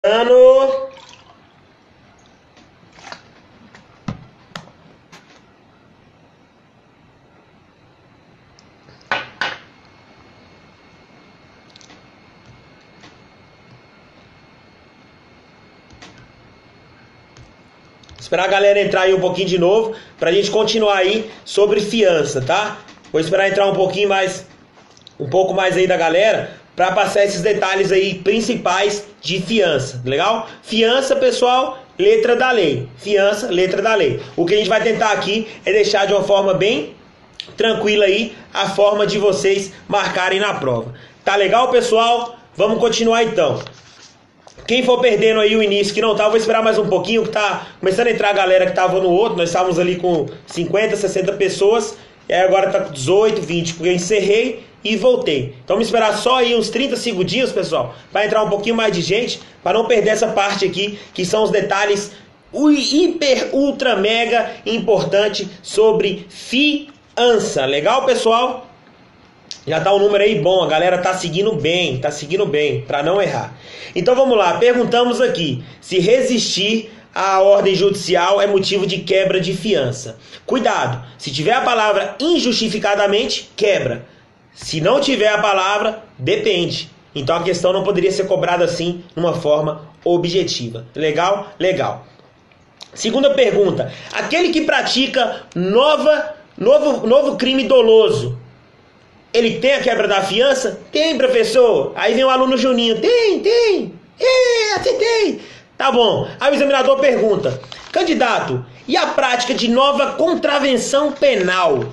Ano. Esperar a galera entrar aí um pouquinho de novo pra gente continuar aí sobre fiança, tá? Vou esperar entrar um pouco mais aí da galera para passar esses detalhes aí principais de fiança, legal? Fiança, pessoal, letra da lei. Fiança, letra da lei. O que a gente vai tentar aqui é deixar de uma forma bem tranquila aí a forma de vocês marcarem na prova. Tá legal, pessoal? Vamos continuar então. Quem for perdendo aí o início que não tá, eu vou esperar mais um pouquinho, que tá começando a entrar a galera que tava no outro. Nós estávamos ali com 50, 60 pessoas, e aí agora tá com 18, 20, porque eu encerrei e voltei. Então vamos esperar só aí uns 30 segundinhos, pessoal, para entrar um pouquinho mais de gente, para não perder essa parte aqui, que são os detalhes hiper, ultra, mega importante sobre fiança. Legal, pessoal? Já tá um número aí bom, a galera tá seguindo bem, para não errar. Então vamos lá, perguntamos aqui, se resistir à ordem judicial é motivo de quebra de fiança. Cuidado, se tiver a palavra injustificadamente, quebra. Se não tiver a palavra, depende. Então a questão não poderia ser cobrada assim, numa forma objetiva. Legal? Legal. Segunda pergunta, aquele que pratica novo crime doloso, ele tem a quebra da fiança? Tem, professor. Aí vem o aluno Juninho. Tem. Acertei. Tá bom. Aí o examinador pergunta: candidato, e a prática de nova contravenção penal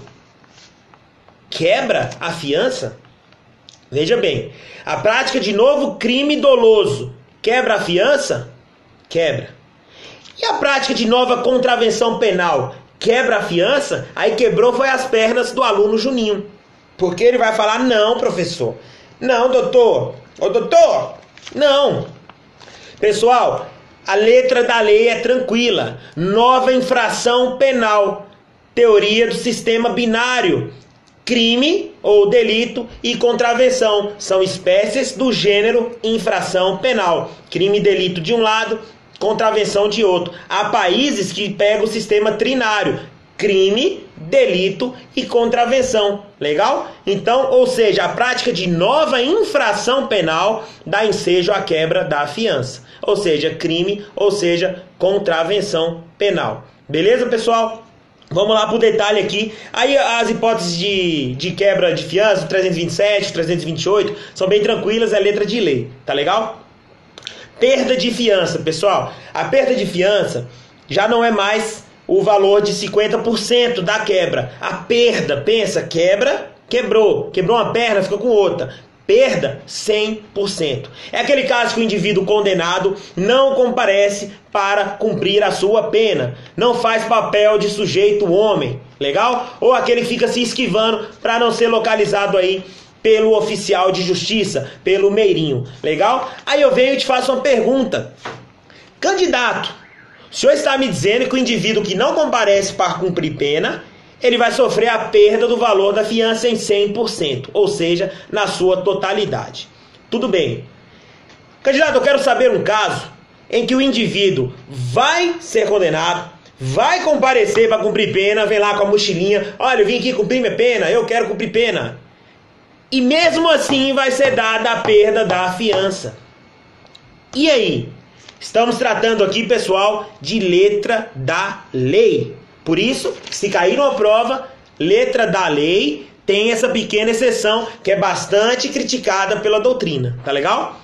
quebra a fiança? Veja bem. A prática de novo crime doloso quebra a fiança? Quebra. E a prática de nova contravenção penal quebra a fiança? Aí quebrou foi as pernas do aluno Juninho. Porque ele vai falar: não, professor. Não, doutor. Ô, doutor. Não. Pessoal, a letra da lei é tranquila. Nova infração penal. Teoria do sistema binário. Crime ou delito e contravenção. São espécies do gênero infração penal. Crime e delito de um lado, contravenção de outro. Há países que pegam o sistema trinário. Crime, delito e contravenção. Legal? Então, ou seja, a prática de nova infração penal dá ensejo à quebra da fiança. Ou seja, crime, ou seja, contravenção penal. Beleza, pessoal? Vamos lá para o detalhe aqui. Aí as hipóteses de quebra de fiança, 327, 328, são bem tranquilas, é letra de lei. Tá legal? Perda de fiança, pessoal. A perda de fiança já não é mais o valor de 50% da quebra. A perda, pensa, quebrou uma perna, ficou com outra. Perda, 100%. É aquele caso que o indivíduo condenado não comparece para cumprir a sua pena. Não faz papel de sujeito homem. Legal? Ou aquele que fica se esquivando para não ser localizado aí pelo oficial de justiça, pelo meirinho. Legal? Aí eu venho e te faço uma pergunta. Candidato, o senhor está me dizendo que o indivíduo que não comparece para cumprir pena, ele vai sofrer a perda do valor da fiança em 100%, ou seja, na sua totalidade. Tudo bem. Candidato, eu quero saber um caso em que o indivíduo vai ser condenado, vai comparecer para cumprir pena, vem lá com a mochilinha, olha, eu vim aqui cumprir minha pena, eu quero cumprir pena. E mesmo assim vai ser dada a perda da fiança. E aí? Estamos tratando aqui, pessoal, de letra da lei. Por isso, se cair numa prova, letra da lei tem essa pequena exceção que é bastante criticada pela doutrina. Tá legal?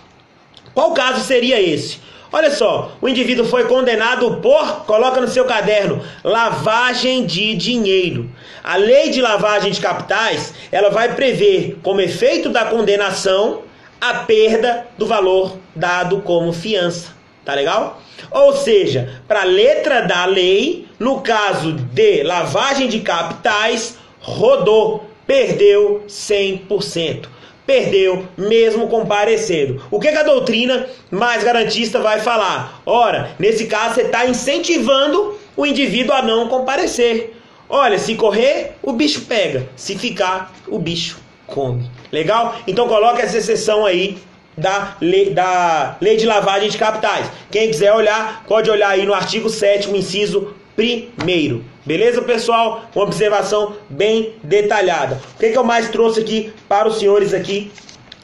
Qual caso seria esse? Olha só, o indivíduo foi condenado por, coloca no seu caderno, lavagem de dinheiro. A lei de lavagem de capitais, ela vai prever, como efeito da condenação, a perda do valor dado como fiança. Tá legal? Ou seja, para a letra da lei, no caso de lavagem de capitais, rodou, perdeu 100%. Perdeu mesmo comparecendo. O que a doutrina mais garantista vai falar? Ora, nesse caso você está incentivando o indivíduo a não comparecer. Olha, se correr, o bicho pega. Se ficar, o bicho come. Legal? Então coloca essa exceção aí da lei de lavagem de capitais. Quem quiser olhar, pode olhar aí no artigo 7º, inciso 1º. Beleza, pessoal? Uma observação bem detalhada. O que eu mais trouxe aqui para os senhores aqui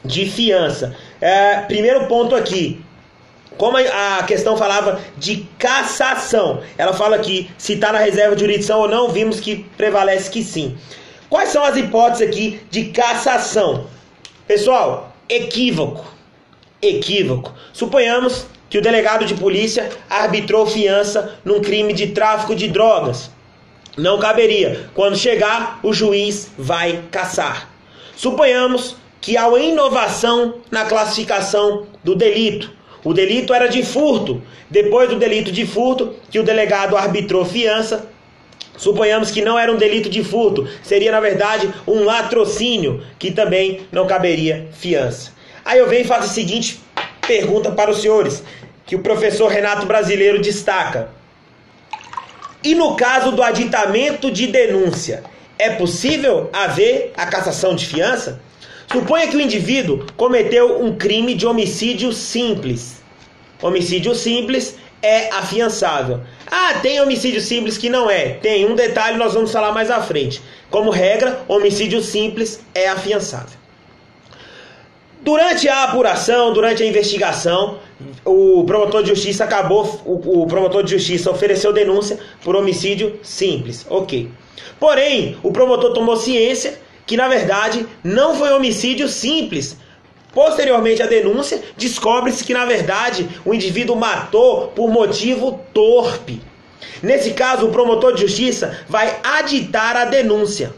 de fiança? Primeiro ponto aqui. Como a questão falava de cassação, ela fala aqui se está na reserva de jurisdição ou não, vimos que prevalece que sim. Quais são as hipóteses aqui de cassação? Pessoal, equívoco. Suponhamos que o delegado de polícia arbitrou fiança num crime de tráfico de drogas. Não caberia. Quando chegar, o juiz vai cassar. Suponhamos que há uma inovação na classificação do delito. O delito era de furto. Depois do delito de furto, que o delegado arbitrou fiança, suponhamos que não era um delito de furto, seria na verdade um latrocínio, que também não caberia fiança. Aí eu venho e faço a seguinte pergunta para os senhores, que o professor Renato Brasileiro destaca. E no caso do aditamento de denúncia, é possível haver a cassação de fiança? Suponha que o indivíduo cometeu um crime de homicídio simples. Homicídio simples é afiançável. Tem homicídio simples que não é. Tem um detalhe, nós vamos falar mais à frente. Como regra, homicídio simples é afiançável. Durante a apuração, durante a investigação, o promotor de justiça o promotor de justiça ofereceu denúncia por homicídio simples. Ok. Porém, o promotor tomou ciência que na verdade não foi homicídio simples. Posteriormente à denúncia, descobre-se que na verdade o indivíduo matou por motivo torpe. Nesse caso, o promotor de justiça vai aditar a denúncia.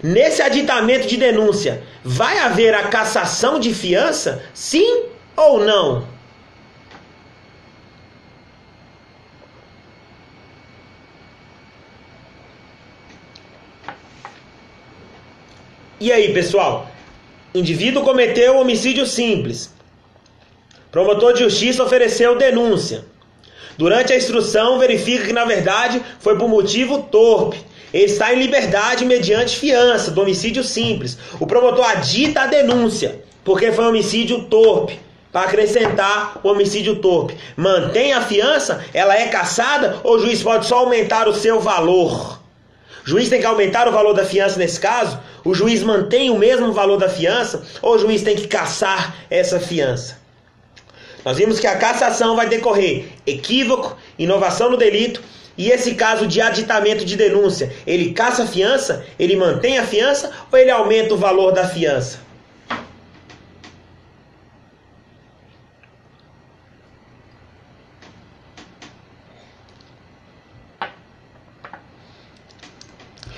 Nesse aditamento de denúncia, vai haver a cassação de fiança? Sim ou não? E aí, pessoal? Indivíduo cometeu homicídio simples. Promotor de justiça ofereceu denúncia. Durante a instrução, verifica que, na verdade, foi por motivo torpe. Ele está em liberdade mediante fiança do homicídio simples. O promotor adita a denúncia, porque foi homicídio torpe. Para acrescentar o homicídio torpe. Mantém a fiança? Ela é cassada? Ou o juiz pode só aumentar o seu valor? O juiz tem que aumentar o valor da fiança nesse caso? O juiz mantém o mesmo valor da fiança? Ou o juiz tem que cassar essa fiança? Nós vimos que a cassação vai decorrer equívoco, inovação no delito, e esse caso de aditamento de denúncia, ele cassa a fiança? Ele mantém a fiança? Ou ele aumenta o valor da fiança?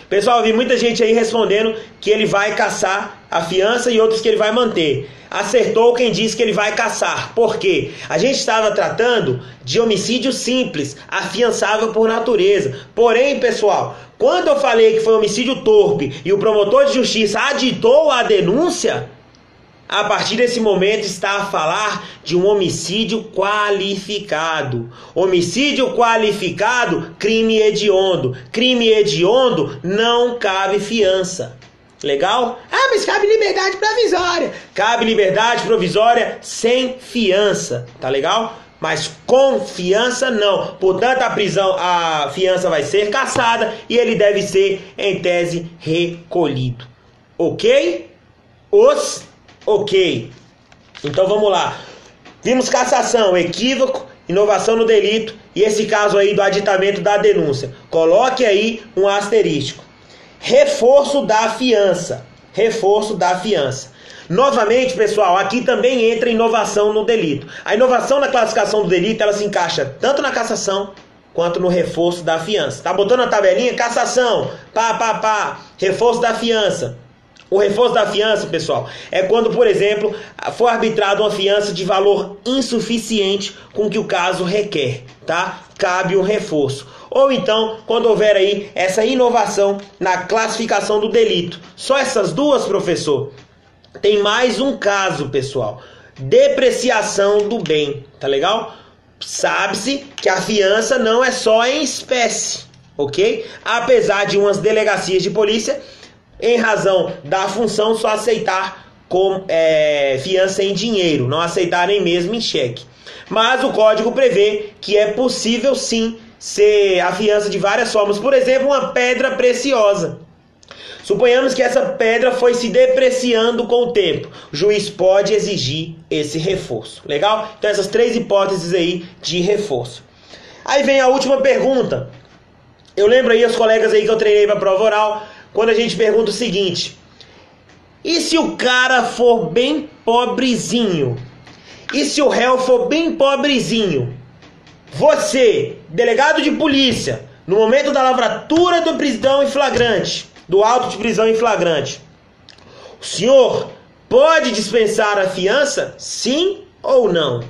Pessoal, eu vi muita gente aí respondendo que ele vai cassar a fiança e outros que ele vai manter. Acertou quem disse que ele vai cassar. Por quê? A gente estava tratando de homicídio simples, afiançável por natureza. Porém, pessoal, quando eu falei que foi homicídio torpe e o promotor de justiça aditou a denúncia, a partir desse momento está a falar de um homicídio qualificado. Homicídio qualificado, crime hediondo. Crime hediondo, não cabe fiança. Legal? Mas cabe liberdade provisória. Cabe liberdade provisória sem fiança. Tá legal? Mas com fiança não. Portanto, a fiança vai ser cassada e ele deve ser, em tese, recolhido. Ok? Ok. Então vamos lá. Vimos cassação, equívoco, inovação no delito e esse caso aí do aditamento da denúncia. Coloque aí um asterístico. Reforço da fiança. Reforço da fiança. Novamente, pessoal, aqui também entra inovação no delito. A inovação na classificação do delito, ela se encaixa tanto na cassação quanto no reforço da fiança. Tá botando a tabelinha? Cassação, reforço da fiança. O reforço da fiança, pessoal, é quando, por exemplo, for arbitrada uma fiança de valor insuficiente com que o caso requer, tá? Cabe um reforço. Ou então, quando houver aí essa inovação na classificação do delito. Só essas duas, professor? Tem mais um caso, pessoal. Depreciação do bem, tá legal? Sabe-se que a fiança não é só em espécie, ok? Apesar de umas delegacias de polícia, em razão da função, só aceitar com fiança em dinheiro, não aceitar nem mesmo em cheque. Mas o código prevê que é possível sim ser a fiança de várias formas. Por exemplo, uma pedra preciosa. Suponhamos que essa pedra foi se depreciando com o tempo. O juiz pode exigir esse reforço. Legal? Então essas 3 hipóteses aí de reforço. Aí vem a última pergunta. Eu lembro aí os colegas aí que eu treinei para prova oral, quando a gente pergunta o seguinte: e se o cara for bem pobrezinho? E se o réu for bem pobrezinho? Você, delegado de polícia, no momento da lavratura do prisão em flagrante, do auto de prisão em flagrante, o senhor pode dispensar a fiança? Sim ou não?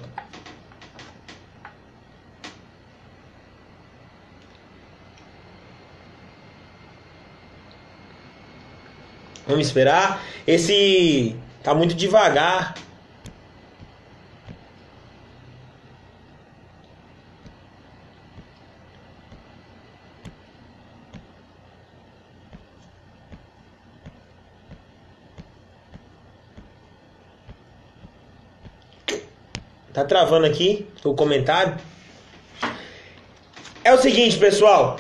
Vamos esperar. Esse tá muito devagar. Tá travando aqui o comentário. É o seguinte, pessoal.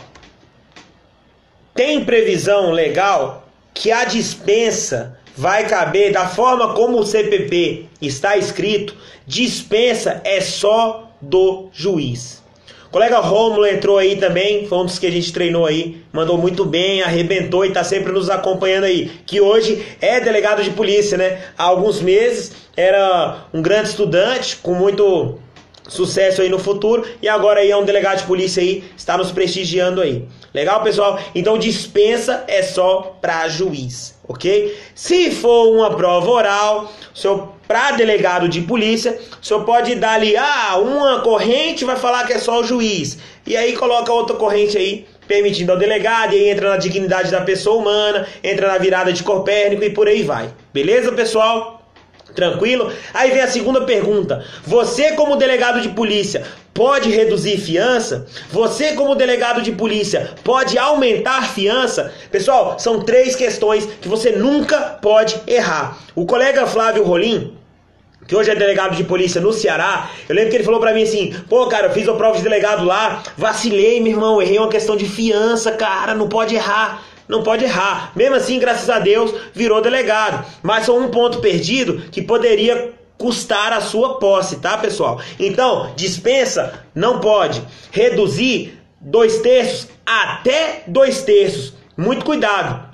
Tem previsão legal que a dispensa vai caber da forma como o CPP está escrito. Dispensa é só do juiz. O colega Rômulo entrou aí também, foi um dos que a gente treinou aí, mandou muito bem, arrebentou e está sempre nos acompanhando aí, que hoje é delegado de polícia, né? Há alguns meses era um grande estudante, com muito sucesso aí no futuro, e agora aí é um delegado de polícia aí, está nos prestigiando aí. Legal, pessoal? Então dispensa é só para juiz, ok? Se for uma prova oral, para delegado de polícia, o senhor pode dar ali, uma corrente vai falar que é só o juiz, e aí coloca outra corrente aí, permitindo ao delegado, e aí entra na dignidade da pessoa humana, entra na virada de Copérnico e por aí vai. Beleza, pessoal? Tranquilo? Aí vem a segunda pergunta. Você, como delegado de polícia, pode reduzir fiança? Você, como delegado de polícia, pode aumentar fiança? Pessoal, são 3 questões que você nunca pode errar. O colega Flávio Rolim, que hoje é delegado de polícia no Ceará, eu lembro que ele falou pra mim assim: pô, cara, eu fiz a prova de delegado lá, vacilei, meu irmão, errei uma questão de fiança, cara, não pode errar. Não pode errar. Mesmo assim, graças a Deus, virou delegado. Mas só um ponto perdido que poderia custar a sua posse, tá, pessoal? Então, dispensa não pode. Reduzir 2/3 até 2/3. Muito cuidado.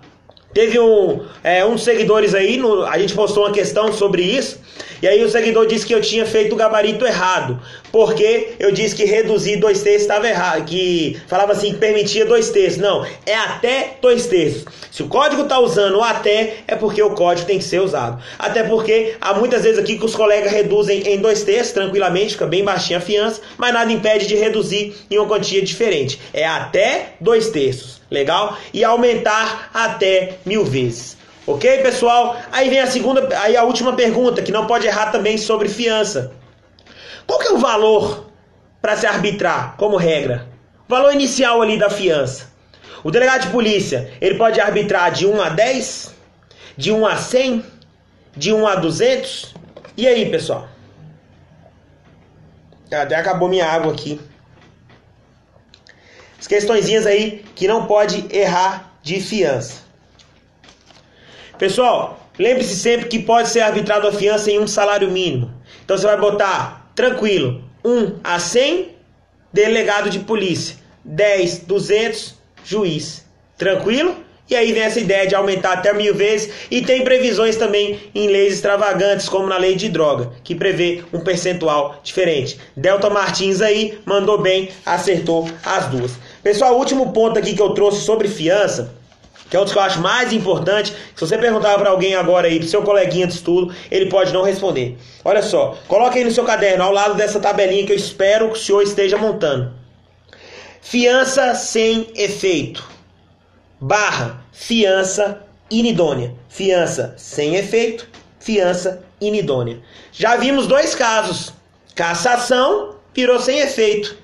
Teve um dos seguidores aí, a gente postou uma questão sobre isso, e aí o seguidor disse que eu tinha feito o gabarito errado, porque eu disse que reduzir 2/3 estava errado, que falava assim que permitia 2/3. Não, é até 2/3. Se o código está usando o até, é porque o código tem que ser usado. Até porque há muitas vezes aqui que os colegas reduzem em 2/3 tranquilamente, fica bem baixinha a fiança, mas nada impede de reduzir em uma quantia diferente. É até 2/3. Legal? E aumentar até 1000 vezes. Ok, pessoal? Aí vem a última pergunta, que não pode errar também, sobre fiança. Qual que é o valor para se arbitrar, como regra? O valor inicial ali da fiança. O delegado de polícia, ele pode arbitrar de 1 a 10, de 1 a 100, de 1 a 200. E aí, pessoal? Até acabou minha água aqui. As questõezinhas aí que não pode errar de fiança. Pessoal, lembre-se sempre que pode ser arbitrado a fiança em um salário mínimo. Então você vai botar, tranquilo, 1 a 100, delegado de polícia. 10, 200, juiz. Tranquilo? E aí vem essa ideia de aumentar até 1000 vezes. E tem previsões também em leis extravagantes, como na lei de droga, que prevê um percentual diferente. Delta Martins aí mandou bem, acertou as duas. Pessoal, o último ponto aqui que eu trouxe sobre fiança, que é um dos que eu acho mais importante. Se você perguntar para alguém agora aí, pro seu coleguinha de estudo, ele pode não responder. Olha só, coloca aí no seu caderno, ao lado dessa tabelinha que eu espero que o senhor esteja montando. Fiança sem efeito. Fiança inidônea. Fiança sem efeito, fiança inidônea. Já vimos 2 casos. Cassação, virou sem efeito.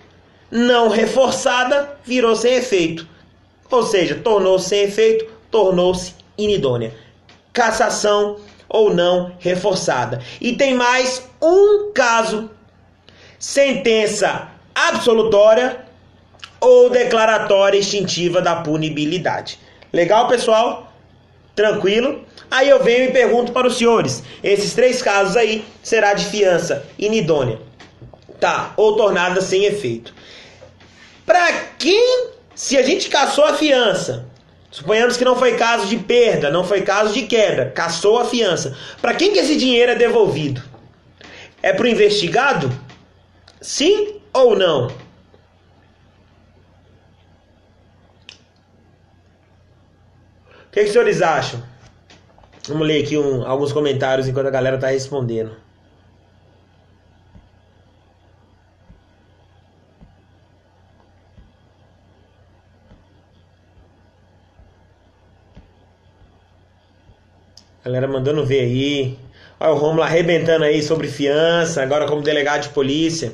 Não reforçada, virou sem efeito. Ou seja, tornou-se sem efeito, tornou-se inidônea. Cassação, ou não reforçada. E tem mais um caso: sentença absolutória ou declaratória extintiva da punibilidade. Legal, pessoal? Tranquilo? Aí eu venho e pergunto para os senhores: esses 3 casos aí será de fiança inidônea, tá? Ou tornada sem efeito. Para quem, se a gente cassou a fiança, suponhamos que não foi caso de perda, não foi caso de quebra, cassou a fiança, para quem que esse dinheiro é devolvido? É para o investigado? Sim ou não? O que os senhores acham? Vamos ler aqui alguns comentários enquanto a galera está respondendo. Galera mandando ver aí. Olha o Romulo arrebentando aí sobre fiança, agora como delegado de polícia.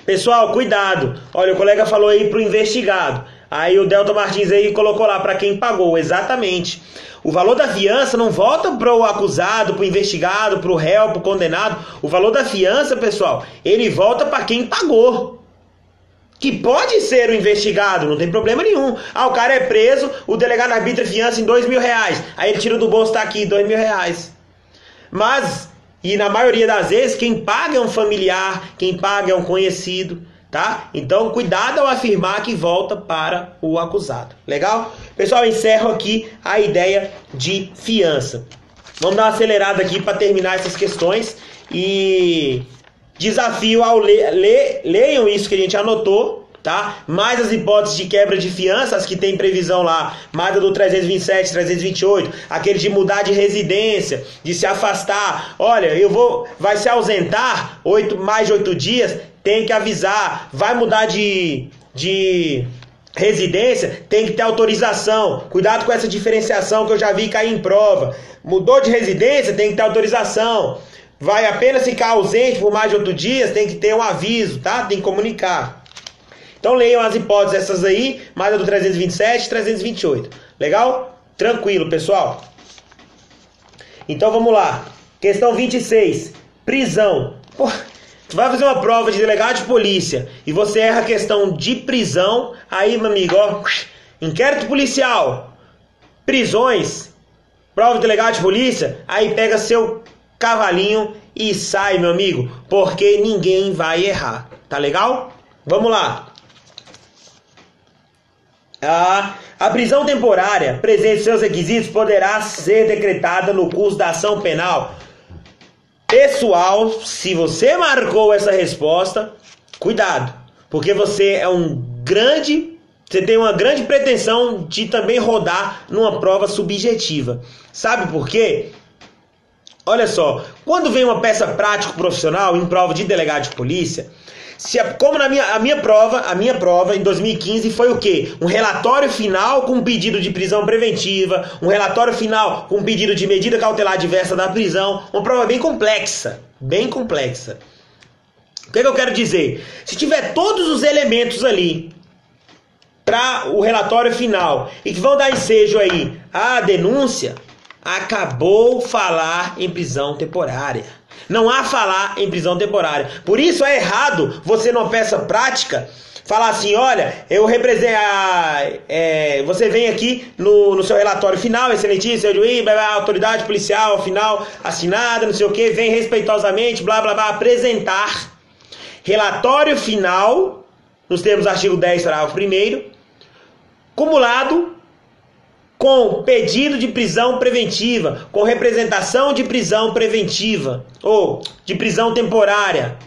Pessoal, cuidado. Olha, o colega falou aí pro investigado. Aí o Delta Martins aí colocou lá para quem pagou. Exatamente. O valor da fiança não volta pro acusado, pro investigado, pro réu, pro condenado. O valor da fiança, pessoal, ele volta para quem pagou. Que pode ser o investigado, não tem problema nenhum. Ah, o cara é preso, o delegado arbitra fiança em R$2.000. Aí ele tira do bolso, tá aqui, R$2.000. Mas, e na maioria das vezes, quem paga é um familiar, quem paga é um conhecido, tá? Então, cuidado ao afirmar que volta para o acusado. Legal? Pessoal, eu encerro aqui a ideia de fiança. Vamos dar uma acelerada aqui para terminar essas questões e... desafio ao leiam isso que a gente anotou, tá? Mais as hipóteses de quebra de fiança, as que tem previsão lá, mais a do 327, 328, aquele de mudar de residência, de se afastar. Olha, vai se ausentar mais de 8 dias, tem que avisar. Vai mudar de residência, tem que ter autorização. Cuidado com essa diferenciação que eu já vi cair em prova. Mudou de residência, tem que ter autorização. Vai apenas ficar ausente por mais de 8 dias, tem que ter um aviso, tá? Tem que comunicar. Então leiam as hipóteses essas aí, mais a do 327 e 328. Legal? Tranquilo, pessoal. Então vamos lá. Questão 26. Prisão. Pô, tu vai fazer uma prova de delegado de polícia e você erra a questão de prisão, aí, meu amigo, ó, inquérito policial, prisões, prova de delegado de polícia, aí pega seu cavalinho e sai, meu amigo, porque ninguém vai errar, tá legal? Vamos lá. A prisão temporária, presente seus requisitos, poderá ser decretada no curso da ação penal. Pessoal, se você marcou essa resposta, cuidado, porque você tem uma grande pretensão de também rodar numa prova subjetiva. Sabe por quê? Olha só, quando vem uma peça prático profissional em prova de delegado de polícia, como a minha prova em 2015 foi o quê? Um relatório final com pedido de prisão preventiva, um relatório final com pedido de medida cautelar diversa da prisão, uma prova bem complexa, bem complexa. O que eu quero dizer? Se tiver todos os elementos ali para o relatório final e que vão dar ensejo aí à denúncia, acabou falar em prisão temporária. Não há falar em prisão temporária. Por isso é errado você numa peça prática falar assim, olha, eu represento você vem aqui no seu relatório final, excelentíssimo, seu juiz, a autoridade policial final assinada, não sei o que, vem respeitosamente, blá blá blá, apresentar relatório final, nos termos do artigo 10, parágrafo 1º, cumulado com pedido de prisão preventiva, com representação de prisão preventiva, ou de prisão temporária,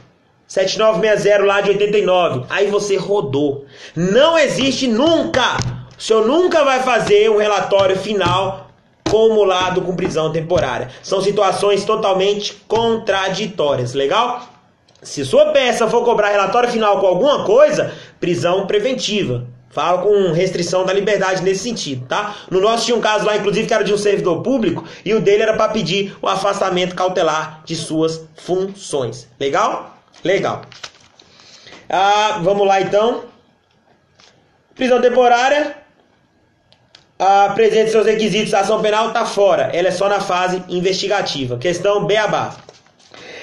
7960 lá de 89, aí você rodou. Não existe nunca, o senhor nunca vai fazer um relatório final cumulado com prisão temporária. São situações totalmente contraditórias, legal? Se sua peça for cobrar relatório final com alguma coisa, prisão preventiva. Fala com restrição da liberdade nesse sentido, tá? No nosso tinha um caso lá, inclusive, que era de um servidor público, e o dele era para pedir o afastamento cautelar de suas funções. Legal? Legal. Vamos lá, então. Prisão temporária. apresente seus requisitos, a ação penal está fora. Ela é só na fase investigativa. Questão beabá.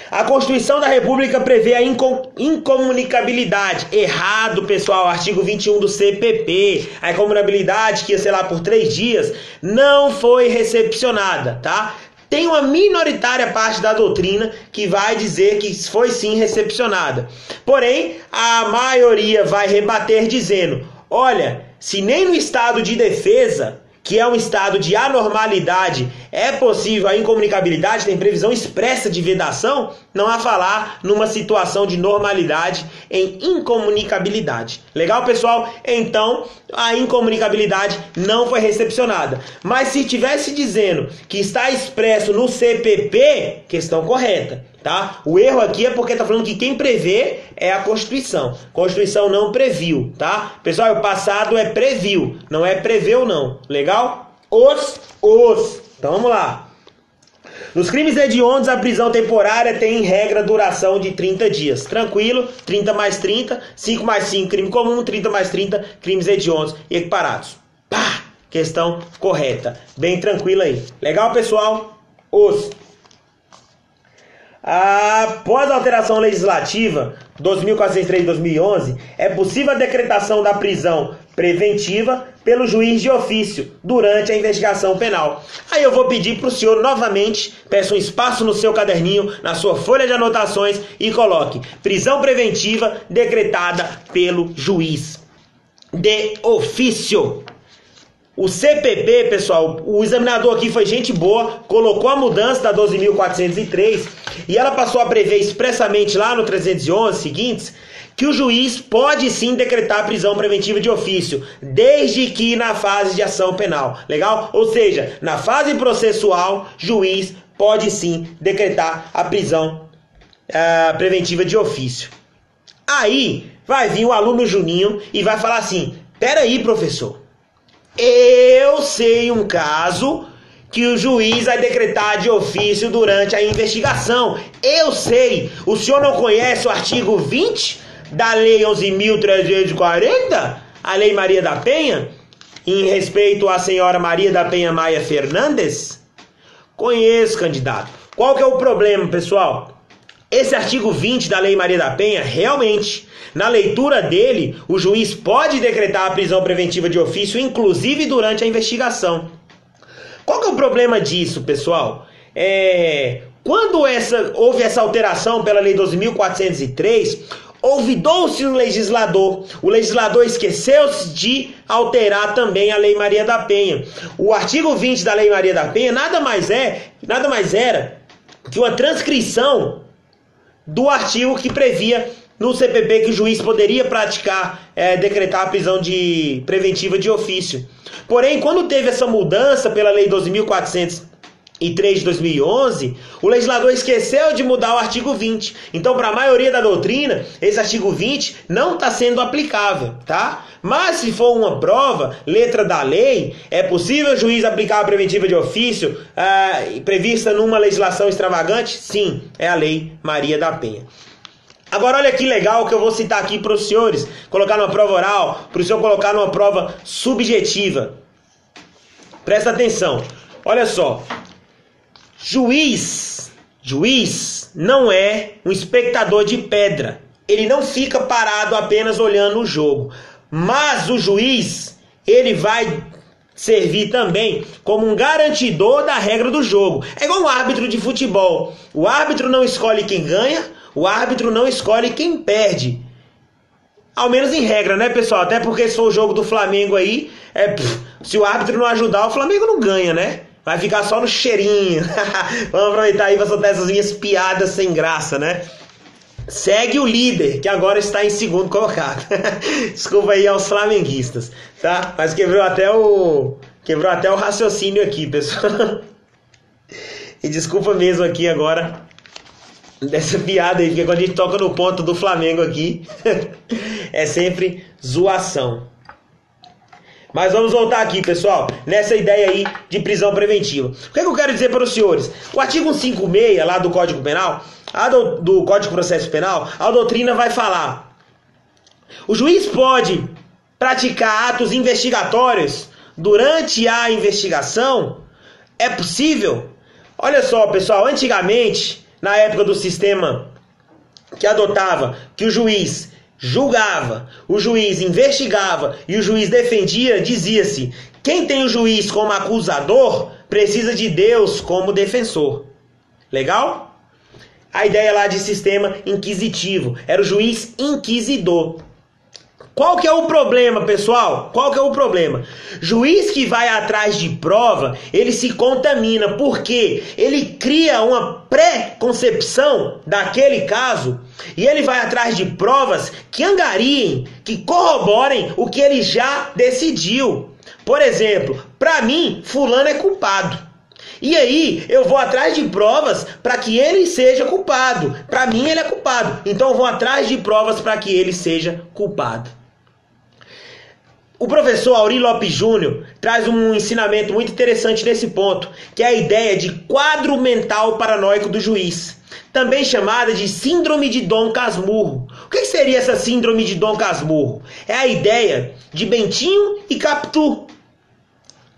A Constituição da República prevê a incomunicabilidade. Errado, pessoal. Artigo 21 do CPP. A incomunicabilidade, que ia ser lá por 3 dias, não foi recepcionada, tá? Tem uma minoritária parte da doutrina que vai dizer que foi sim recepcionada. Porém, a maioria vai rebater dizendo: olha, se nem no estado de defesa, que é um estado de anormalidade, é possível a incomunicabilidade, tem previsão expressa de vedação, não há falar numa situação de normalidade em incomunicabilidade. Legal, pessoal? Então, a incomunicabilidade não foi recepcionada. Mas se tivesse dizendo que está expresso no CPP, questão correta, tá? O erro aqui é porque está falando que quem prevê é a Constituição. A Constituição não previu, tá? Pessoal, o passado é previu, não é preveu não. Legal? Então vamos lá. Nos crimes hediondos, a prisão temporária tem em regra duração de 30 dias. Tranquilo, 30 mais 30, 5 mais 5, crime comum, 30 mais 30, crimes hediondos e equiparados. Pá! Questão correta. Bem tranquila aí. Legal, pessoal? Após a alteração legislativa 2403 de 2011, é possível a decretação da prisão preventiva pelo juiz de ofício durante a investigação penal. Aí eu vou pedir para o senhor novamente, peça um espaço no seu caderninho, na sua folha de anotações e coloque: prisão preventiva decretada pelo juiz de ofício. O CPP, pessoal, o examinador aqui foi gente boa, colocou a mudança da 12.403 e ela passou a prever expressamente lá no 311 seguintes que o juiz pode sim decretar prisão preventiva de ofício, desde que na fase de ação penal. Legal? Ou seja, na fase processual, juiz pode sim decretar a prisão preventiva de ofício. Aí vai vir o aluno Juninho e vai falar assim: peraí, professor, eu sei um caso que o juiz vai decretar de ofício durante a investigação. Eu sei. O senhor não conhece o artigo 20 da Lei 11.340? A Lei Maria da Penha? Em respeito à senhora Maria da Penha Maia Fernandes? Conheço, candidato. Qual que é o problema, pessoal? Esse artigo 20 da Lei Maria da Penha, realmente, na leitura dele, o juiz pode decretar a prisão preventiva de ofício, inclusive durante a investigação. Qual que é o problema disso, pessoal? Quando houve essa alteração pela Lei 12.403, ouvidou-se no legislador. O legislador esqueceu-se de alterar também a Lei Maria da Penha. O artigo 20 da Lei Maria da Penha nada mais era que uma transcrição do artigo que previa no CPP que o juiz poderia decretar a prisão preventiva de ofício. Porém, quando teve essa mudança pela Lei 12.403 de 2011, o legislador esqueceu de mudar o artigo 20. Então, para a maioria da doutrina, esse artigo 20 não está sendo aplicável, tá? Mas se for uma prova, letra da lei, é possível o juiz aplicar a preventiva de ofício prevista numa legislação extravagante? Sim, é a Lei Maria da Penha. Agora olha que legal que eu vou citar aqui para os senhores, colocar numa prova oral, para o senhor colocar numa prova subjetiva. Presta atenção, olha só. Juiz não é um espectador de pedra. Ele não fica parado apenas olhando o jogo. Mas o juiz, ele vai servir também como um garantidor da regra do jogo. É igual um árbitro de futebol. O árbitro não escolhe quem ganha, o árbitro não escolhe quem perde. Ao menos em regra, né, pessoal? Até porque se for o jogo do Flamengo aí, se o árbitro não ajudar, o Flamengo não ganha, né? Vai ficar só no cheirinho. Vamos aproveitar aí para soltar essas minhas piadas sem graça, né? Segue o líder, que agora está em segundo colocado. Desculpa aí aos flamenguistas, tá? Mas quebrou até o raciocínio aqui, pessoal. E desculpa mesmo aqui agora dessa piada aí, porque quando a gente toca no ponto do Flamengo aqui, é sempre zoação. Mas vamos voltar aqui, pessoal, nessa ideia aí de prisão preventiva. O que eu quero dizer para os senhores? O artigo 156 lá do Código Penal, do Código de Processo Penal, a doutrina vai falar: o juiz pode praticar atos investigatórios durante a investigação? É possível? Olha só, pessoal, antigamente, na época do sistema que adotava que o juiz julgava, o juiz investigava e o juiz defendia, dizia-se: quem tem o juiz como acusador precisa de Deus como defensor. Legal? A ideia lá de sistema inquisitivo era o juiz inquisidor. Qual que é o problema, pessoal? Qual que é o problema? Juiz que vai atrás de prova, ele se contamina, porque ele cria uma pré-concepção daquele caso e ele vai atrás de provas que angariem, que corroborem o que ele já decidiu. Por exemplo, para mim, fulano é culpado. E aí, eu vou atrás de provas para que ele seja culpado. Para mim, ele é culpado. Então, eu vou atrás de provas para que ele seja culpado. O professor Aurí Lopes Júnior traz um ensinamento muito interessante nesse ponto, que é a ideia de quadro mental paranoico do juiz, também chamada de síndrome de Dom Casmurro. O que seria essa síndrome de Dom Casmurro? É a ideia de Bentinho e Capitu.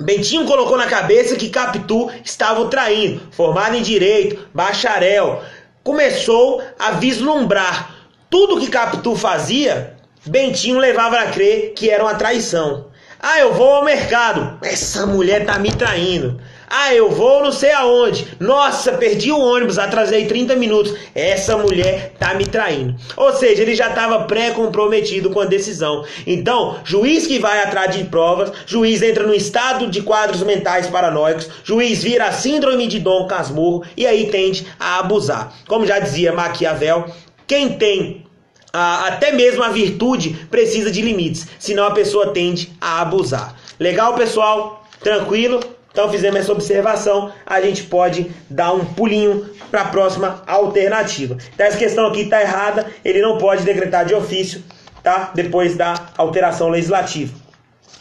Bentinho colocou na cabeça que Capitu estava o traindo, formado em direito, bacharel. Começou a vislumbrar tudo que Capitu fazia. Bentinho levava a crer que era uma traição. Ah, eu vou ao mercado. Essa mulher tá me traindo. Ah, eu vou não sei aonde. Nossa, perdi o ônibus, atrasei 30 minutos. Essa mulher tá me traindo. Ou seja, ele já estava pré-comprometido com a decisão. Então, juiz que vai atrás de provas, juiz entra no estado de quadros mentais paranoicos, juiz vira a síndrome de Dom Casmurro e aí tende a abusar. Como já dizia Maquiavel, quem tem até mesmo a virtude precisa de limites, senão a pessoa tende a abusar. Legal, pessoal? Tranquilo? Então fizemos essa observação, a gente pode dar um pulinho para a próxima alternativa. Então essa questão aqui está errada, ele não pode decretar de ofício, tá? Depois da alteração legislativa.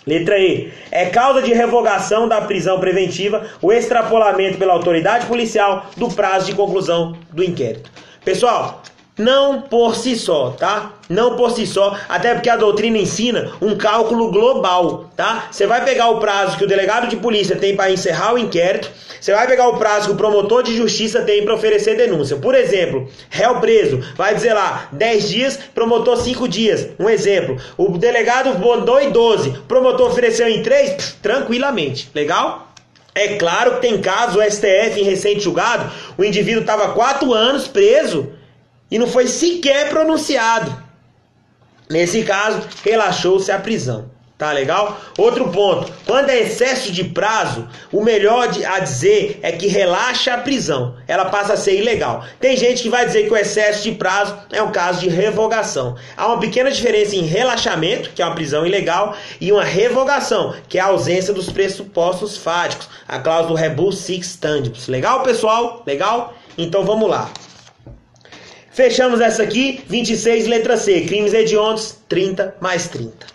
Letra E. É causa de revogação da prisão preventiva o extrapolamento pela autoridade policial do prazo de conclusão do inquérito. Pessoal, não por si só, tá? Não por si só, até porque a doutrina ensina um cálculo global, tá? Você vai pegar o prazo que o delegado de polícia tem para encerrar o inquérito, você vai pegar o prazo que o promotor de justiça tem para oferecer denúncia. Por exemplo, réu preso, vai dizer lá, 10 dias, promotor 5 dias. Um exemplo, o delegado mandou em 12, promotor ofereceu em 3, tranquilamente, legal? É claro que tem caso, o STF em recente julgado, o indivíduo estava 4 anos preso, e não foi sequer pronunciado. Nesse caso, relaxou-se a prisão. Tá legal? Outro ponto. Quando é excesso de prazo, o melhor a dizer é que relaxa a prisão. Ela passa a ser ilegal. Tem gente que vai dizer que o excesso de prazo é um caso de revogação. Há uma pequena diferença em relaxamento, que é uma prisão ilegal, e uma revogação, que é a ausência dos pressupostos fáticos. A cláusula do rebus sic stantibus. Legal, pessoal? Legal? Então vamos lá. Fechamos essa aqui, 26, letra C, crimes hediondos, 30 mais 30.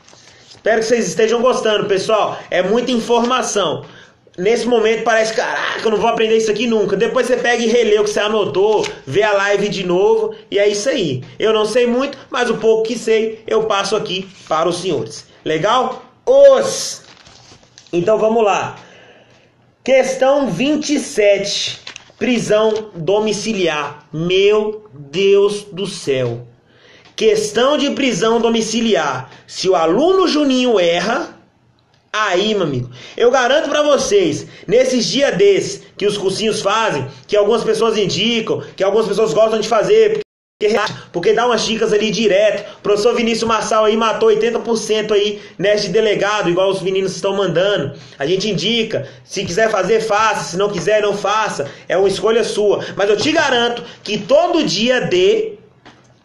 Espero que vocês estejam gostando, pessoal. É muita informação. Nesse momento parece, caraca, eu não vou aprender isso aqui nunca. Depois você pega e relê o que você anotou, vê a live de novo, e é isso aí. Eu não sei muito, mas o pouco que sei, eu passo aqui para os senhores. Legal? Então vamos lá. Questão 27. Prisão domiciliar. Meu Deus do céu. Questão de prisão domiciliar. Se o aluno Juninho erra, aí, meu amigo, eu garanto pra vocês, nesses dias desses que os cursinhos fazem, que algumas pessoas indicam, que algumas pessoas gostam de fazer, porque dá umas dicas ali direto. O professor Vinícius Marçal aí matou 80% aí neste delegado, igual os meninos estão mandando. A gente indica, se quiser fazer, faça, se não quiser, não faça. É uma escolha sua. Mas eu te garanto que todo dia D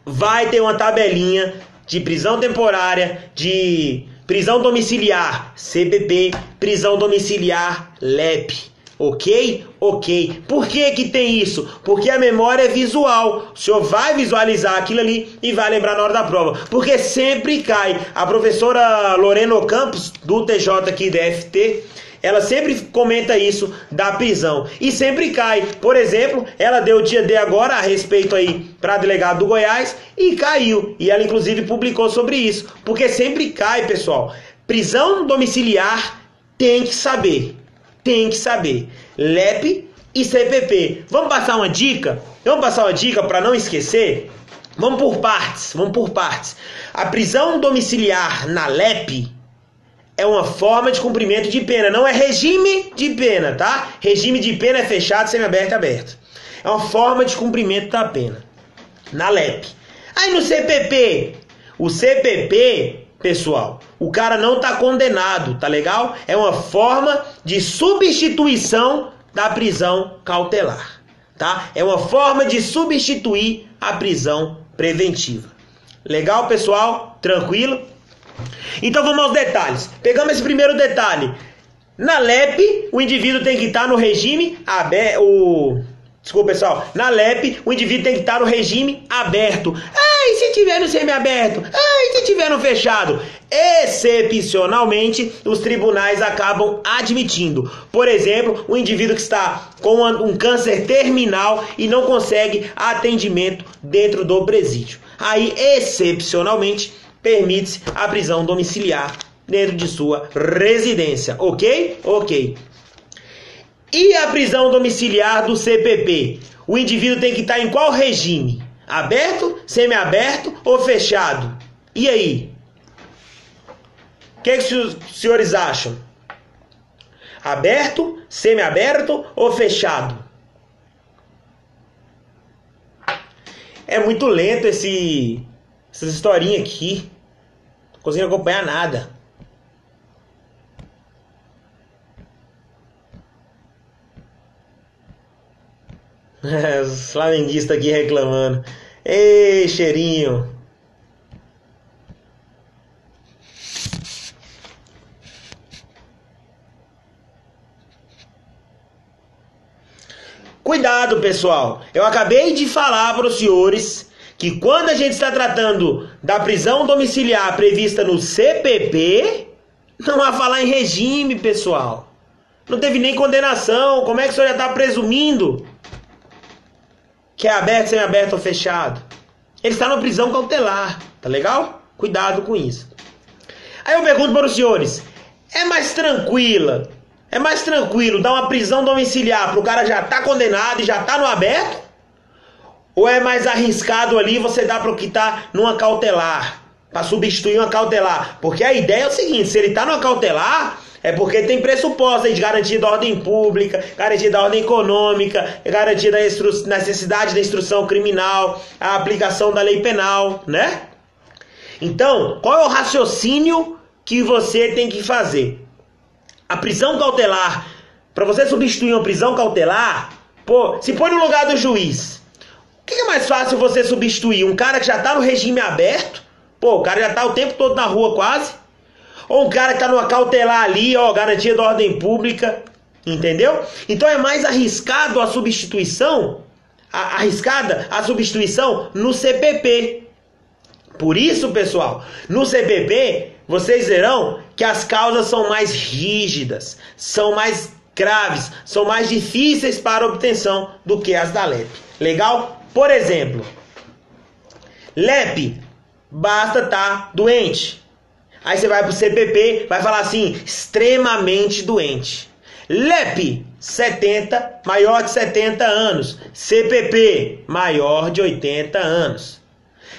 vai ter uma tabelinha de prisão temporária, de prisão domiciliar CBP, prisão domiciliar LEP. Ok? Ok. Por que que tem isso? Porque a memória é visual. O senhor vai visualizar aquilo ali e vai lembrar na hora da prova. Porque sempre cai. A professora Lorena Ocampos, do TJ aqui da FT, ela sempre comenta isso da prisão. E sempre cai. Por exemplo, ela deu o dia D agora a respeito aí para delegado do Goiás e caiu. E ela inclusive publicou sobre isso. Porque sempre cai, pessoal. Prisão domiciliar Tem que saber. Tem que saber. LEP e CPP. Vamos passar uma dica? Vamos passar uma dica para não esquecer? Vamos por partes. A prisão domiciliar na LEP é uma forma de cumprimento de pena, não é regime de pena, tá? Regime de pena é fechado, semiaberto e aberto. É uma forma de cumprimento da pena. Na LEP. Aí no CPP, o CPP, pessoal, o cara não tá condenado, tá legal? É uma forma de substituição da prisão cautelar, tá? É uma forma de substituir a prisão preventiva. Legal, pessoal? Tranquilo? Então vamos aos detalhes. Pegamos esse primeiro detalhe. Na LEP, o indivíduo tem que estar no regime aberto. Desculpa, pessoal. Na LEP, o indivíduo tem que estar no regime aberto. E se tiver no semiaberto? E se tiver no fechado? Excepcionalmente, os tribunais acabam admitindo. Por exemplo, o indivíduo que está com um câncer terminal e não consegue atendimento dentro do presídio. Aí, excepcionalmente, permite-se a prisão domiciliar dentro de sua residência. Ok? Ok. E a prisão domiciliar do CPP? O indivíduo tem que estar em qual regime? Aberto, semiaberto ou fechado? E aí? O que os senhores acham? Aberto, semiaberto ou fechado? É muito lento essas historinhas aqui. Não consigo acompanhar nada. Os flamenguistas aqui reclamando. Ei, cheirinho. Cuidado, pessoal. Eu acabei de falar para os senhores que quando a gente está tratando da prisão domiciliar prevista no CPP, não há falar em regime, pessoal. Não teve nem condenação. Como é que o senhor já está presumindo que é aberto, semiaberto ou fechado? Ele está na prisão cautelar, tá legal? Cuidado com isso. Aí eu pergunto para os senhores, é mais tranquilo dar uma prisão domiciliar para o cara já tá condenado e já tá no aberto? Ou é mais arriscado ali você dar para o que tá numa cautelar, para substituir uma cautelar? Porque a ideia é o seguinte, se ele tá numa cautelar, é porque tem pressuposto aí de garantia da ordem pública, garantia da ordem econômica, garantia da necessidade da instrução criminal, a aplicação da lei penal, né? Então, qual é o raciocínio que você tem que fazer? A prisão cautelar, para você substituir uma prisão cautelar, se põe no lugar do juiz. O que é mais fácil você substituir? Um cara que já está no regime aberto, o cara já está o tempo todo na rua quase, ou um cara que está numa cautelar ali, garantia da ordem pública, entendeu? Então é mais arriscado a substituição, arriscada a substituição no CPP. Por isso, pessoal, no CPP, vocês verão que as causas são mais rígidas, são mais graves, são mais difíceis para obtenção do que as da LEP. Legal? Por exemplo, LEP, basta estar doente. Aí você vai pro CPP, vai falar assim, extremamente doente. LEP, 70, maior de 70 anos. CPP, maior de 80 anos.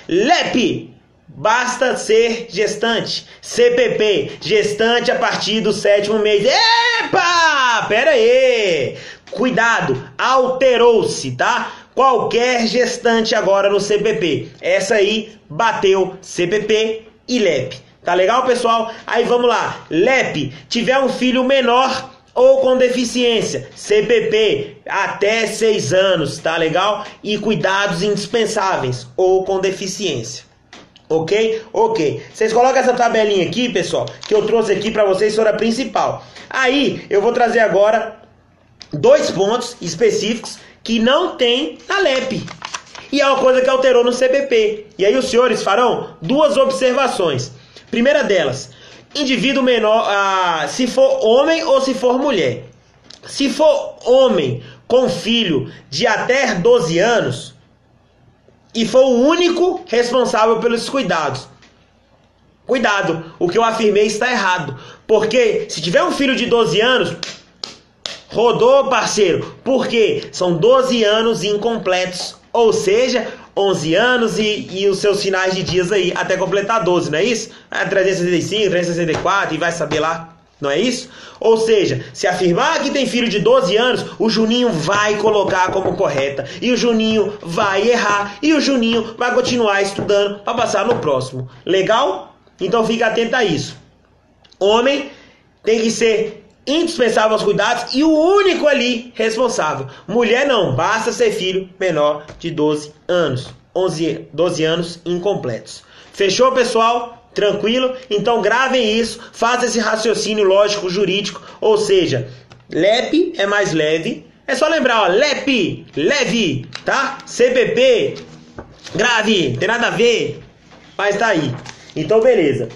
LEP, basta ser gestante. CPP, gestante a partir do 7º mês. Epa! Pera aí! Cuidado, alterou-se, tá? Qualquer gestante agora no CPP. Essa aí bateu CPP e LEP. Tá legal, pessoal? Aí vamos lá. LEP, tiver um filho menor ou com deficiência. CPP, até 6 anos, tá legal? E cuidados indispensáveis ou com deficiência. Ok? Ok. Vocês colocam essa tabelinha aqui, pessoal, que eu trouxe aqui para vocês sobre a principal. Aí, eu vou trazer agora 2 pontos específicos que não tem na LEP. E é uma coisa que alterou no CPP. E aí os senhores farão 2 observações. Primeira delas, indivíduo menor, se for homem ou se for mulher. Se for homem com filho de até 12 anos e for o único responsável pelos cuidados, Cuidado, o que eu afirmei está errado. Porque se tiver um filho de 12 anos, rodou, parceiro. Porque são 12 anos incompletos. Ou seja, 11 anos e os seus finais de dias aí, até completar 12, não é isso? 365, 364 e vai saber lá. Não é isso? Ou seja, se afirmar que tem filho de 12 anos, o Juninho vai colocar como correta. E o Juninho vai errar. E o Juninho vai continuar estudando para passar no próximo. Legal? Então fica atento a isso. Homem tem que ser indispensável aos cuidados e o único ali responsável. Mulher não, basta ser filho menor de 12 anos. 12 anos incompletos. Fechou, pessoal? Tranquilo? Então gravem isso, façam esse raciocínio lógico jurídico, ou seja, LEP é mais leve, é só lembrar, ó, LEP, leve, tá? CPP, grave, tem nada a ver, mas tá aí. Então beleza.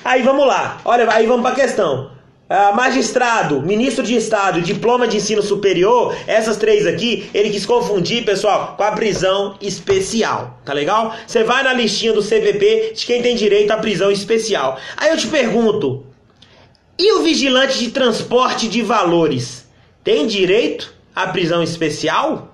Aí vamos lá, olha, aí vamos pra questão. Magistrado, ministro de Estado, diploma de ensino superior, essas três aqui, ele quis confundir, pessoal, com a prisão especial, tá legal? Você vai na listinha do CPP de quem tem direito à prisão especial. Aí eu te pergunto, e o vigilante de transporte de valores, tem direito à prisão especial?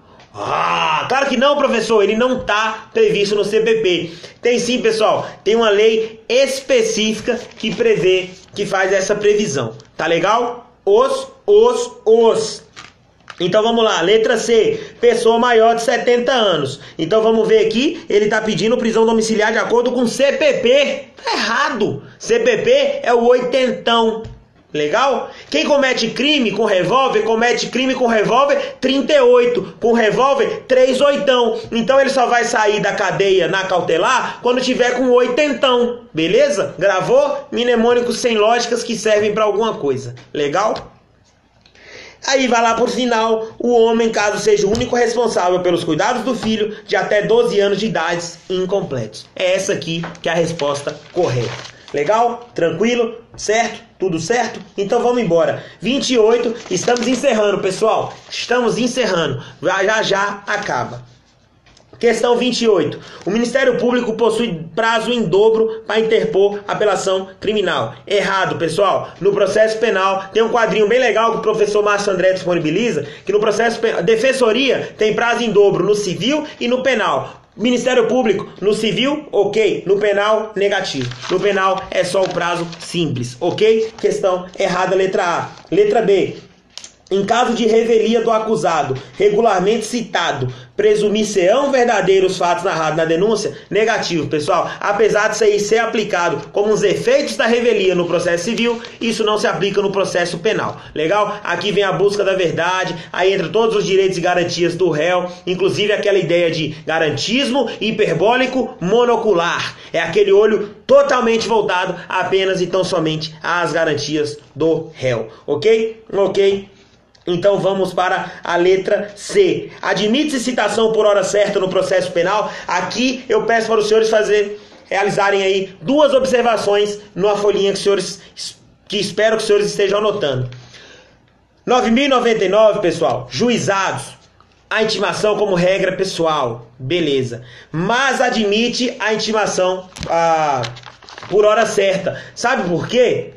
Claro que não, professor, ele não está previsto no CPP. Tem sim, pessoal, tem uma lei específica que prevê, que faz essa previsão, tá legal? Então vamos lá, letra C, pessoa maior de 70 anos. Então vamos ver aqui, ele está pedindo prisão domiciliar de acordo com CPP. Tá errado, CPP é o oitentão. Legal? Quem comete crime com revólver, comete crime com revólver 38, com revólver 38. Então ele só vai sair da cadeia na cautelar quando tiver com oitentão. Beleza? Gravou? Mnemônicos sem lógicas que servem para alguma coisa. Legal? Aí vai lá por final, o homem, caso seja o único responsável pelos cuidados do filho de até 12 anos de idade incompletos. É essa aqui que é a resposta correta. Legal? Tranquilo? Certo? Tudo certo? Então vamos embora. 28, estamos encerrando, pessoal. Estamos encerrando. Já acaba. Questão 28. O Ministério Público possui prazo em dobro para interpor apelação criminal. Errado, pessoal. No processo penal, tem um quadrinho bem legal que o professor Márcio André disponibiliza, que no processo penal, defensoria tem prazo em dobro no civil e no penal. Ministério Público, no civil, ok. No penal, negativo. No penal é só o prazo simples, ok? Questão errada, letra A. Letra B. Em caso de revelia do acusado, regularmente citado, presumir-se-ão verdadeiros os fatos narrados na denúncia? Negativo, pessoal. Apesar disso aí ser aplicado como os efeitos da revelia no processo civil, isso não se aplica no processo penal. Legal? Aqui vem a busca da verdade, aí entra todos os direitos e garantias do réu, inclusive aquela ideia de garantismo hiperbólico monocular. É aquele olho totalmente voltado apenas e tão somente às garantias do réu. Ok? Ok. Então vamos para a letra C. Admite-se citação por hora certa no processo penal? Aqui eu peço para os senhores realizarem aí duas observações numa folhinha que espero que os senhores estejam anotando. 9.099, pessoal, juizados, a intimação como regra pessoal, beleza. Mas admite a intimação por hora certa. Sabe por quê?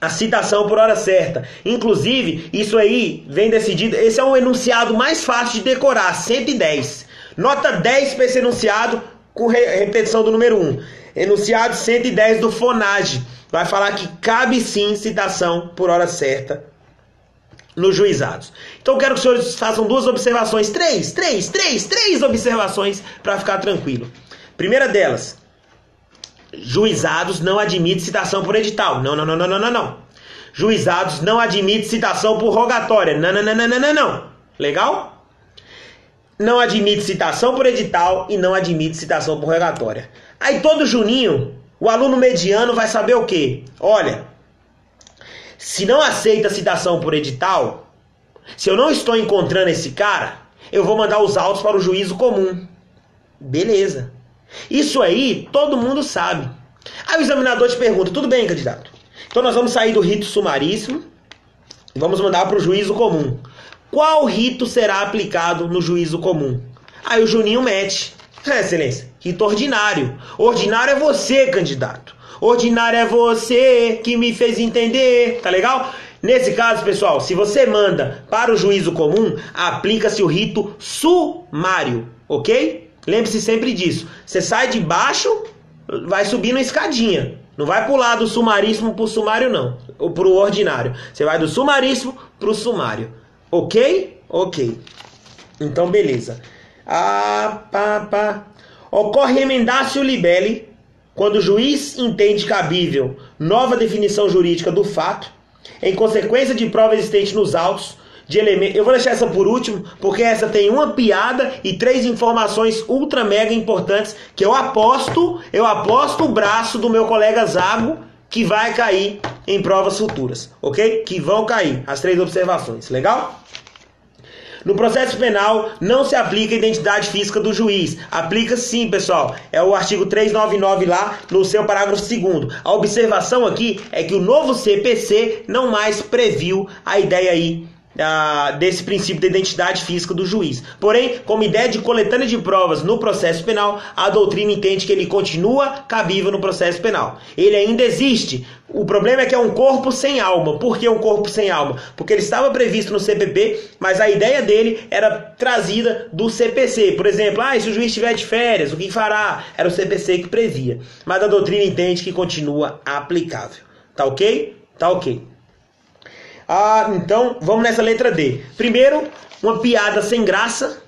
A citação por hora certa. Inclusive, isso aí vem decidido. Esse é um enunciado mais fácil de decorar, 110. Nota 10 para esse enunciado com repetição do número 1. Enunciado 110 do FONAGE. Vai falar que cabe sim citação por hora certa nos juizados. Então eu quero que os senhores façam duas observações. Três observações para ficar tranquilo. Primeira delas. Juizados não admite citação por edital. Não. Juizados não admite citação por rogatória. Não. Legal? Não admite citação por edital e não admite citação por rogatória. Aí todo juninho, o aluno mediano vai saber o quê? Olha, se não aceita citação por edital, se eu não estou encontrando esse cara, eu vou mandar os autos para o juízo comum. Beleza. Isso aí todo mundo sabe. Aí o examinador te pergunta, tudo bem, candidato? Então nós vamos sair do rito sumaríssimo e vamos mandar para o juízo comum. Qual rito será aplicado no juízo comum? Aí o Juninho mete. Excelência, Rito ordinário. Ordinário é você, candidato. Ordinário é você que me fez entender, tá legal? Nesse caso, pessoal, se você manda para o juízo comum, aplica-se o rito sumário, ok? Lembre-se sempre disso. Você sai de baixo, vai subindo a escadinha. Não vai pular do sumaríssimo pro sumário, não. Ou pro ordinário. Você vai do sumaríssimo pro sumário. Ok? Ok. Então, beleza. Ocorre emendatio libelli quando o juiz entende cabível nova definição jurídica do fato, em consequência de prova existente nos autos, de elementos. Eu vou deixar essa por último, porque essa tem uma piada e 3 informações ultra mega importantes que eu aposto o braço do meu colega Zago que vai cair em provas futuras, ok? Que vão cair as 3 observações, legal? No processo penal, não se aplica a identidade física do juiz. Aplica sim, pessoal. É o artigo 399 lá, no seu parágrafo 2º. A observação aqui é que o novo CPC não mais previu a ideia aí desse princípio da identidade física do juiz. Porém, como ideia de coletânea de provas no processo penal, a doutrina entende que ele continua cabível no processo penal. Ele ainda existe. O problema é que é um corpo sem alma. Por que um corpo sem alma? Porque ele estava previsto no CPP, mas a ideia dele era trazida do CPC. Por exemplo, se o juiz estiver de férias, o que fará? Era o CPC que previa. Mas a doutrina entende que continua aplicável. Tá ok? Tá ok. Então, vamos nessa letra D. Primeiro, uma piada sem graça,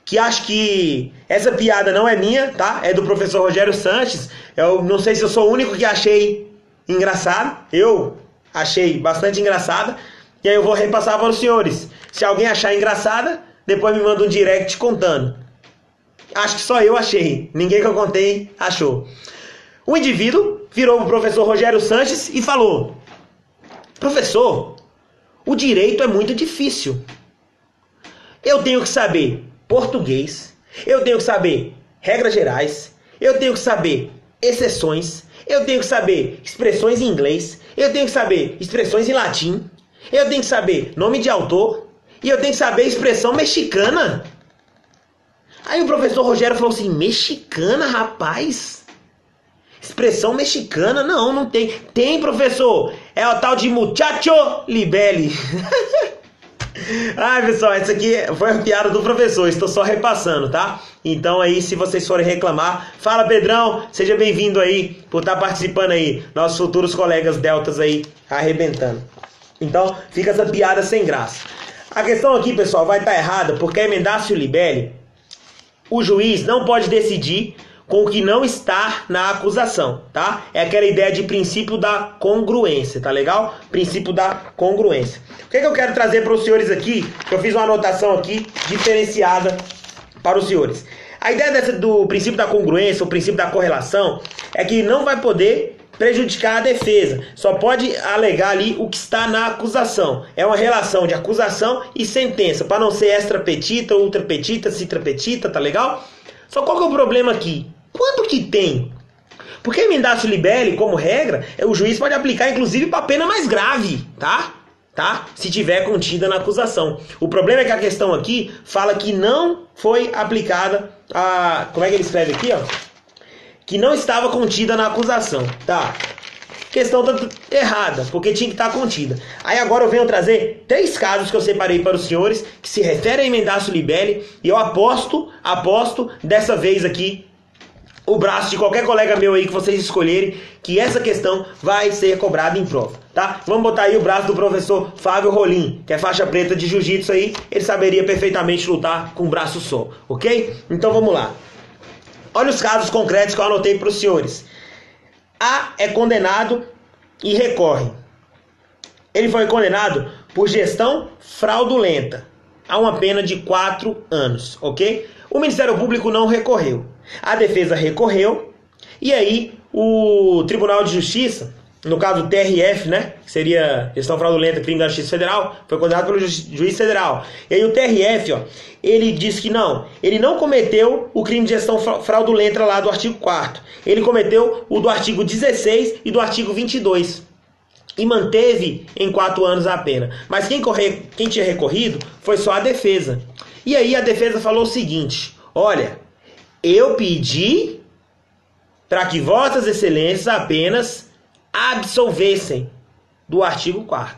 que acho que essa piada não é minha, tá? É do professor Rogério Sanches. Eu não sei se eu sou o único que achei engraçado. Eu achei bastante engraçada. E aí eu vou repassar para os senhores. Se alguém achar engraçada, depois me manda um direct contando. Acho que só eu achei. Ninguém que eu contei achou. O indivíduo virou para o professor Rogério Sanches e falou: professor, o direito é muito difícil. Eu tenho que saber português, eu tenho que saber regras gerais, eu tenho que saber exceções, eu tenho que saber expressões em inglês, eu tenho que saber expressões em latim, eu tenho que saber nome de autor e eu tenho que saber expressão mexicana. Aí o professor Rogério falou assim: mexicana, rapaz? Expressão mexicana? Não tem. Tem, professor. É o tal de muchacho libelli. Ai, pessoal, essa aqui foi a piada do professor. Estou só repassando, tá? Então aí, se vocês forem reclamar, fala, Pedrão. Seja bem-vindo aí por estar participando aí. Nossos futuros colegas deltas aí arrebentando. Então, fica essa piada sem graça. A questão aqui, pessoal, vai estar errada, porque a emendatio libelli, o juiz não pode decidir com o que não está na acusação, tá? É aquela ideia de princípio da congruência, tá legal? Princípio da congruência. O que eu quero trazer para os senhores aqui, que eu fiz uma anotação aqui diferenciada para os senhores. A ideia do princípio da congruência, o princípio da correlação, é que não vai poder prejudicar a defesa. Só pode alegar ali o que está na acusação. É uma relação de acusação e sentença, para não ser extra petita, ultra petita, citra petita, tá legal? Só qual que é o problema aqui? Quanto que tem? Porque a emendatio libelli, como regra, o juiz pode aplicar inclusive para pena mais grave, tá? Se tiver contida na acusação. O problema é que a questão aqui fala que não foi aplicada a... Como é que ele escreve aqui, ó? Que não estava contida na acusação, tá? Questão tá errada, porque tinha que estar contida. Aí agora eu venho trazer 3 casos que eu separei para os senhores, que se referem a emendatio libelli, e eu aposto dessa vez aqui, o braço de qualquer colega meu aí que vocês escolherem, que essa questão vai ser cobrada em prova, tá? Vamos botar aí o braço do professor Fábio Rolim, que é faixa preta de jiu-jitsu aí, ele saberia perfeitamente lutar com um braço só, ok? Então vamos lá. Olha os casos concretos que eu anotei para os senhores. A é condenado e recorre. Ele foi condenado por gestão fraudulenta a uma pena de 4 anos, ok? O Ministério Público não recorreu. A defesa recorreu e aí o Tribunal de Justiça, no caso do TRF, né, que seria gestão fraudulenta, crime da Justiça Federal, foi condenado pelo juiz federal. E aí o TRF, ó, ele disse que não, ele não cometeu o crime de gestão fraudulenta lá do artigo 4º. Ele cometeu o do artigo 16 e do artigo 22. E manteve em 4 anos a pena. Mas quem tinha recorrido foi só a defesa. E aí a defesa falou o seguinte: olha, eu pedi para que vossas excelências apenas absolvessem do artigo 4º.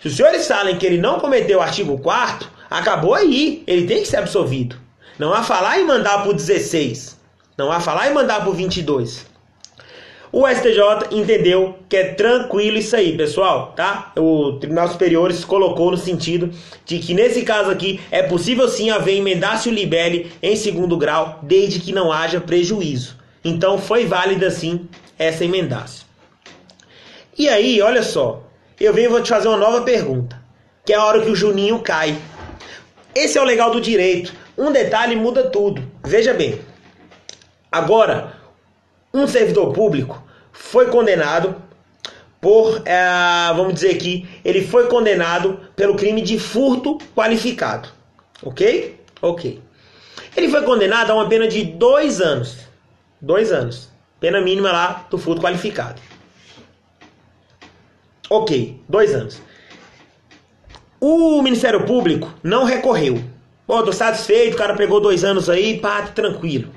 Se os senhores falam que ele não cometeu o artigo 4º, acabou aí, ele tem que ser absolvido. Não há falar em mandar para o 16, não há falar em mandar para o 22. O STJ entendeu que é tranquilo isso aí, pessoal, tá? O Tribunal Superior se colocou no sentido de que nesse caso aqui é possível sim haver emendácio libelli em segundo grau, desde que não haja prejuízo. Então foi válida sim essa emendácio. E aí, olha só, eu vou te fazer uma nova pergunta, que é a hora que o Juninho cai. Esse é o legal do direito. Um detalhe muda tudo. Veja bem. Agora, um servidor público foi condenado por, vamos dizer aqui, ele foi condenado pelo crime de furto qualificado. Ok? Ok. Ele foi condenado a uma pena de 2 anos. 2 anos. Pena mínima lá do furto qualificado. Ok, 2 anos. O Ministério Público não recorreu. Pô, tô satisfeito, o cara pegou 2 anos aí, pá, tá tranquilo.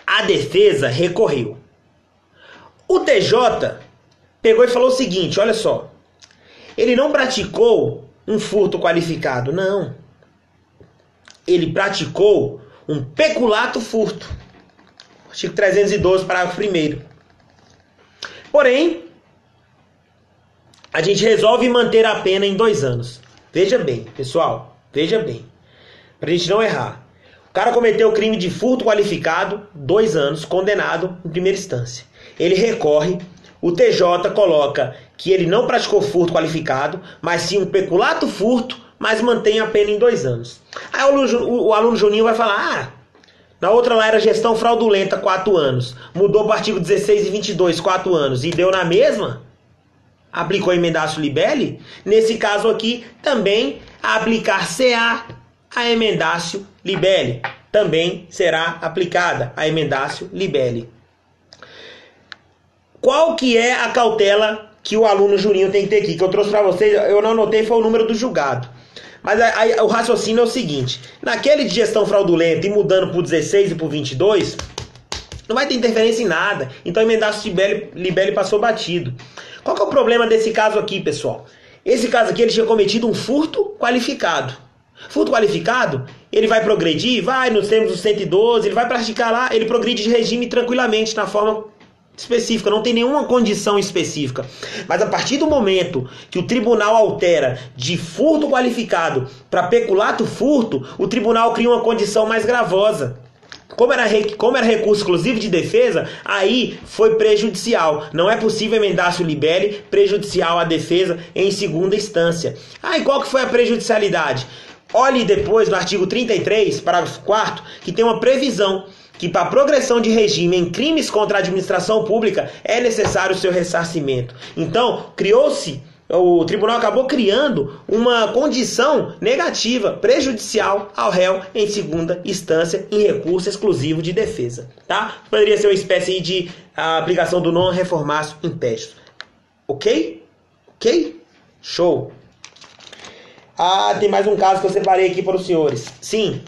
A defesa recorreu. O TJ pegou e falou o seguinte, olha só. Ele não praticou um furto qualificado, não. Ele praticou um peculato furto. Artigo 312, parágrafo 1º. Porém, a gente resolve manter a pena em 2 anos. Veja bem, pessoal, veja bem. Pra gente não errar. O cara cometeu o crime de furto qualificado, 2 anos, condenado em primeira instância. Ele recorre, o TJ coloca que ele não praticou furto qualificado, mas sim um peculato furto, mas mantém a pena em 2 anos. Aí o aluno Juninho vai falar, na outra lá era gestão fraudulenta, 4 anos. Mudou para o artigo 16 e 22, 4 anos. E deu na mesma? Aplicou emendácio libelli? Nesse caso aqui, também aplicar-se-á a emendácio libelli. Também será aplicada a emendácio libelli. Qual que é a cautela que o aluno Juninho tem que ter aqui? Que eu trouxe para vocês, eu não anotei, foi o número do julgado. Mas aí, o raciocínio é o seguinte. Naquele de gestão fraudulenta e mudando para o 16 e para o 22, não vai ter interferência em nada. Então, emendácio libelli passou batido. Qual que é o problema desse caso aqui, pessoal? Esse caso aqui, ele tinha cometido um furto qualificado. Furto qualificado, ele vai progredir? Vai, nos termos do 112, ele vai praticar lá, ele progride de regime tranquilamente, na forma específica, não tem nenhuma condição específica. Mas a partir do momento que o tribunal altera de furto qualificado para peculato furto, o tribunal cria uma condição mais gravosa. Como era recurso exclusivo de defesa, aí foi prejudicial. Não é possível emendácio libelli prejudicial à defesa em segunda instância. E qual que foi a prejudicialidade? Olhe depois no artigo 33, parágrafo 4º, que tem uma previsão que para a progressão de regime em crimes contra a administração pública é necessário o seu ressarcimento. Então, o tribunal acabou criando uma condição negativa, prejudicial ao réu em segunda instância em recurso exclusivo de defesa. Tá? Poderia ser uma espécie de aplicação do non reformatio impestus. Ok? Ok? Show! Tem mais um caso que eu separei aqui para os senhores. Sim.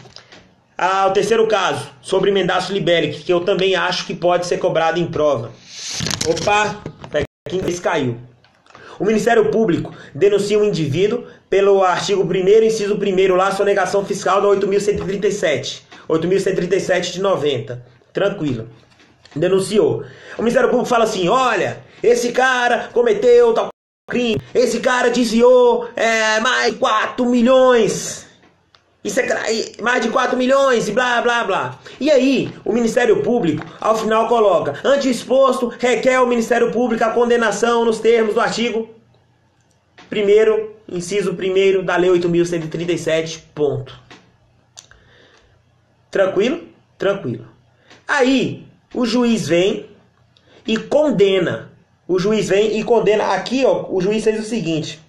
O terceiro caso, sobre emendácio libelli, que eu também acho que pode ser cobrado em prova. Opa, quem caiu. O Ministério Público denuncia um indivíduo pelo artigo 1º, inciso 1º, lá, sonegação fiscal da 8.137 de 90. Tranquilo. Denunciou. O Ministério Público fala assim, olha, esse cara cometeu tal crime, esse cara desviou mais de 4 milhões. Isso é mais de 4 milhões e blá, blá, blá. E aí, o Ministério Público, ao final, coloca: ante o exposto, requer ao Ministério Público a condenação nos termos do artigo 1º, inciso 1º da Lei 8.137, ponto. Tranquilo? Tranquilo. Aí, o juiz vem e condena. O juiz vem e condena. Aqui, ó, o juiz fez o seguinte.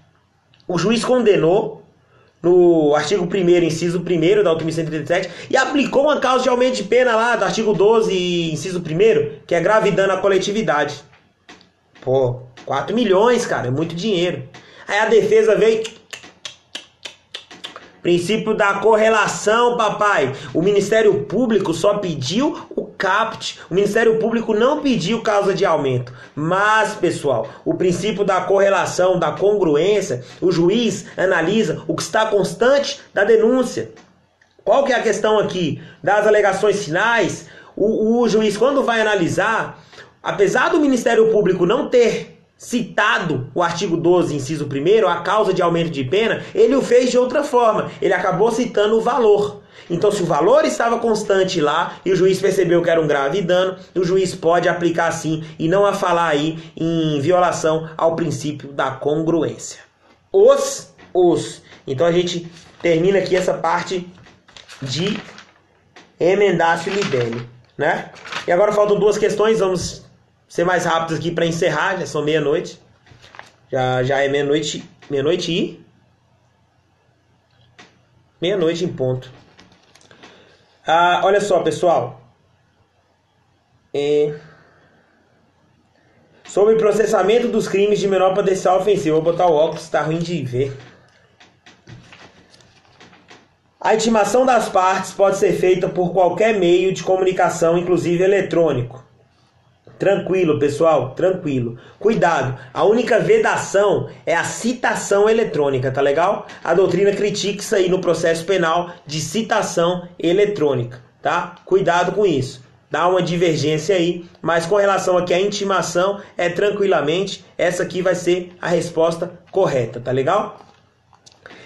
O juiz condenou no artigo 1º, inciso 1º da 8.137, e aplicou uma causa de aumento de pena lá do artigo 12, inciso 1º, que é grave dano à coletividade. Pô, 4 milhões, cara, é muito dinheiro. Aí a defesa veio, Princípio da correlação, papai. O Ministério Público só pediu o caput. O Ministério Público não pediu causa de aumento. Mas, pessoal, o princípio da correlação, da congruência, o juiz analisa o que está constante da denúncia. Qual que é a questão aqui? Das alegações finais, o juiz, quando vai analisar, apesar do Ministério Público não ter citado o artigo 12, inciso 1º, a causa de aumento de pena, ele o fez de outra forma. Ele acabou citando o valor. Então, se o valor estava constante lá e o juiz percebeu que era um grave dano, o juiz pode aplicar sim e não a falar aí em violação ao princípio da congruência. Então, a gente termina aqui essa parte de emendácio libelli, né? E agora faltam duas questões, vamos ser mais rápidos aqui para encerrar, já são meia-noite. Já é meia-noite em ponto. Olha só, pessoal. Sobre processamento dos crimes de menor potencial ofensivo. Vou botar o óculos, tá ruim de ver. A intimação das partes pode ser feita por qualquer meio de comunicação, inclusive eletrônico. Tranquilo, pessoal, tranquilo. Cuidado, a única vedação é a citação eletrônica, tá legal? A doutrina critica isso aí no processo penal de citação eletrônica, tá? Cuidado com isso. Dá uma divergência aí, mas com relação aqui à intimação, é tranquilamente, essa aqui vai ser a resposta correta, tá legal?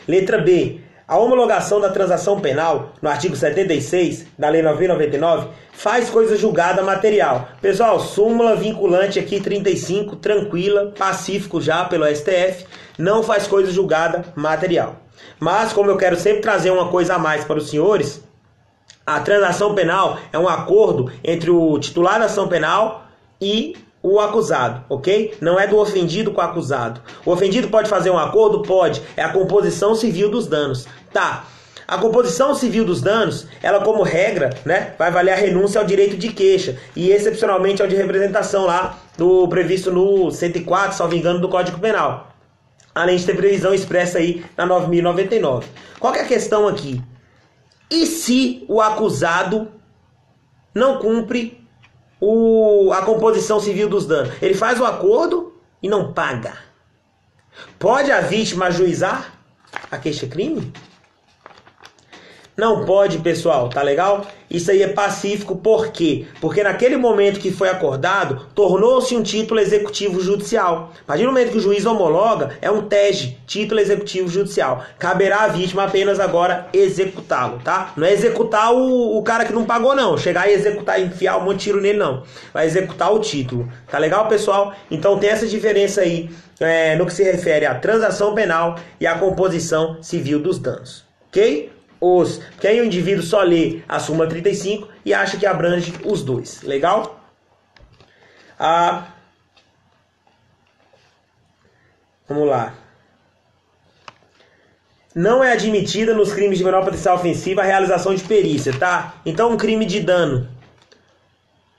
Letra B. A homologação da transação penal, no artigo 76 da Lei 9.099, faz coisa julgada material. Pessoal, súmula vinculante aqui 35, tranquila, pacífico já pelo STF, não faz coisa julgada material. Mas, como eu quero sempre trazer uma coisa a mais para os senhores, a transação penal é um acordo entre o titular da ação penal e o acusado, ok? Não é do ofendido com o acusado. O ofendido pode fazer um acordo? Pode. É a composição civil dos danos. Tá. A composição civil dos danos, ela como regra, né, vai valer a renúncia ao direito de queixa e excepcionalmente ao de representação lá, previsto no 104, salvo engano, do Código Penal. Além de ter previsão expressa aí na 9.099. Qual que é a questão aqui? E se o acusado não cumpre a composição civil dos danos? Ele faz o acordo e não paga. Pode a vítima ajuizar a queixa-crime? Não pode, pessoal, tá legal? Isso aí é pacífico, por quê? Porque naquele momento que foi acordado, tornou-se um título executivo judicial. A partir do momento que o juiz homologa, é um TEG, título executivo judicial. Caberá à vítima apenas agora executá-lo, tá? Não é executar o cara que não pagou, não. Chegar e executar e enfiar um monte de tiro nele, não. Vai executar o título. Tá legal, pessoal? Então tem essa diferença aí no que se refere à transação penal e à composição civil dos danos. Ok? Porque aí o indivíduo só lê a súmula 35 e acha que abrange os dois. Legal? Vamos lá. Não é admitida nos crimes de menor potencial ofensivo a realização de perícia, tá? Então um crime de dano.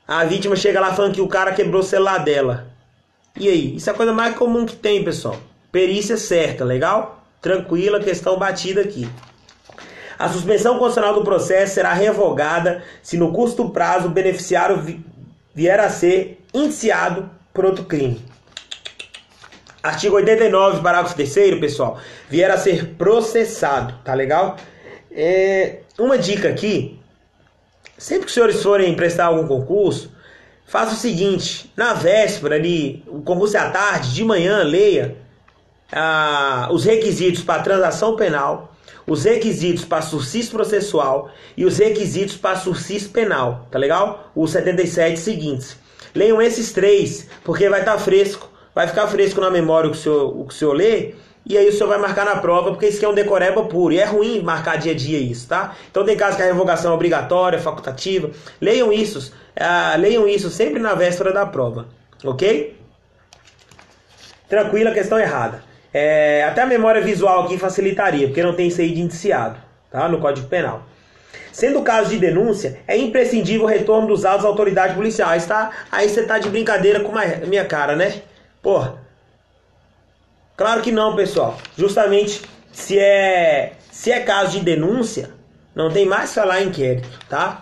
A vítima chega lá falando que o cara quebrou o celular dela. E aí? Isso é a coisa mais comum que tem, pessoal. Perícia certa, legal? Tranquila, questão batida aqui. A suspensão constitucional do processo será revogada se no curso do prazo o beneficiário vier a ser indiciado por outro crime. Artigo 89, parágrafo 3º, pessoal, vier a ser processado, tá legal? Uma dica aqui, sempre que os senhores forem prestar algum concurso, faça o seguinte, na véspera ali, o concurso é à tarde, de manhã, leia os requisitos para transação penal, os requisitos para sursis processual e os requisitos para sursis penal, tá legal? Os 77 seguintes. Leiam esses três, porque vai estar fresco, vai ficar fresco na memória o que o senhor lê, e aí o senhor vai marcar na prova, porque isso aqui é um decoreba puro, e é ruim marcar dia a dia isso, tá? Então tem casos que a revogação é obrigatória, facultativa, leiam isso sempre na véspera da prova, ok? Tranquilo, a questão errada. Até a memória visual aqui facilitaria, porque não tem isso aí de indiciado, tá? No Código Penal. Sendo o caso de denúncia, é imprescindível o retorno dos autos às autoridades policiais, tá? Aí você tá de brincadeira com a minha cara, né? Porra. Claro que não, pessoal. Justamente se é Se é caso de denúncia, não tem mais falar em inquérito, tá?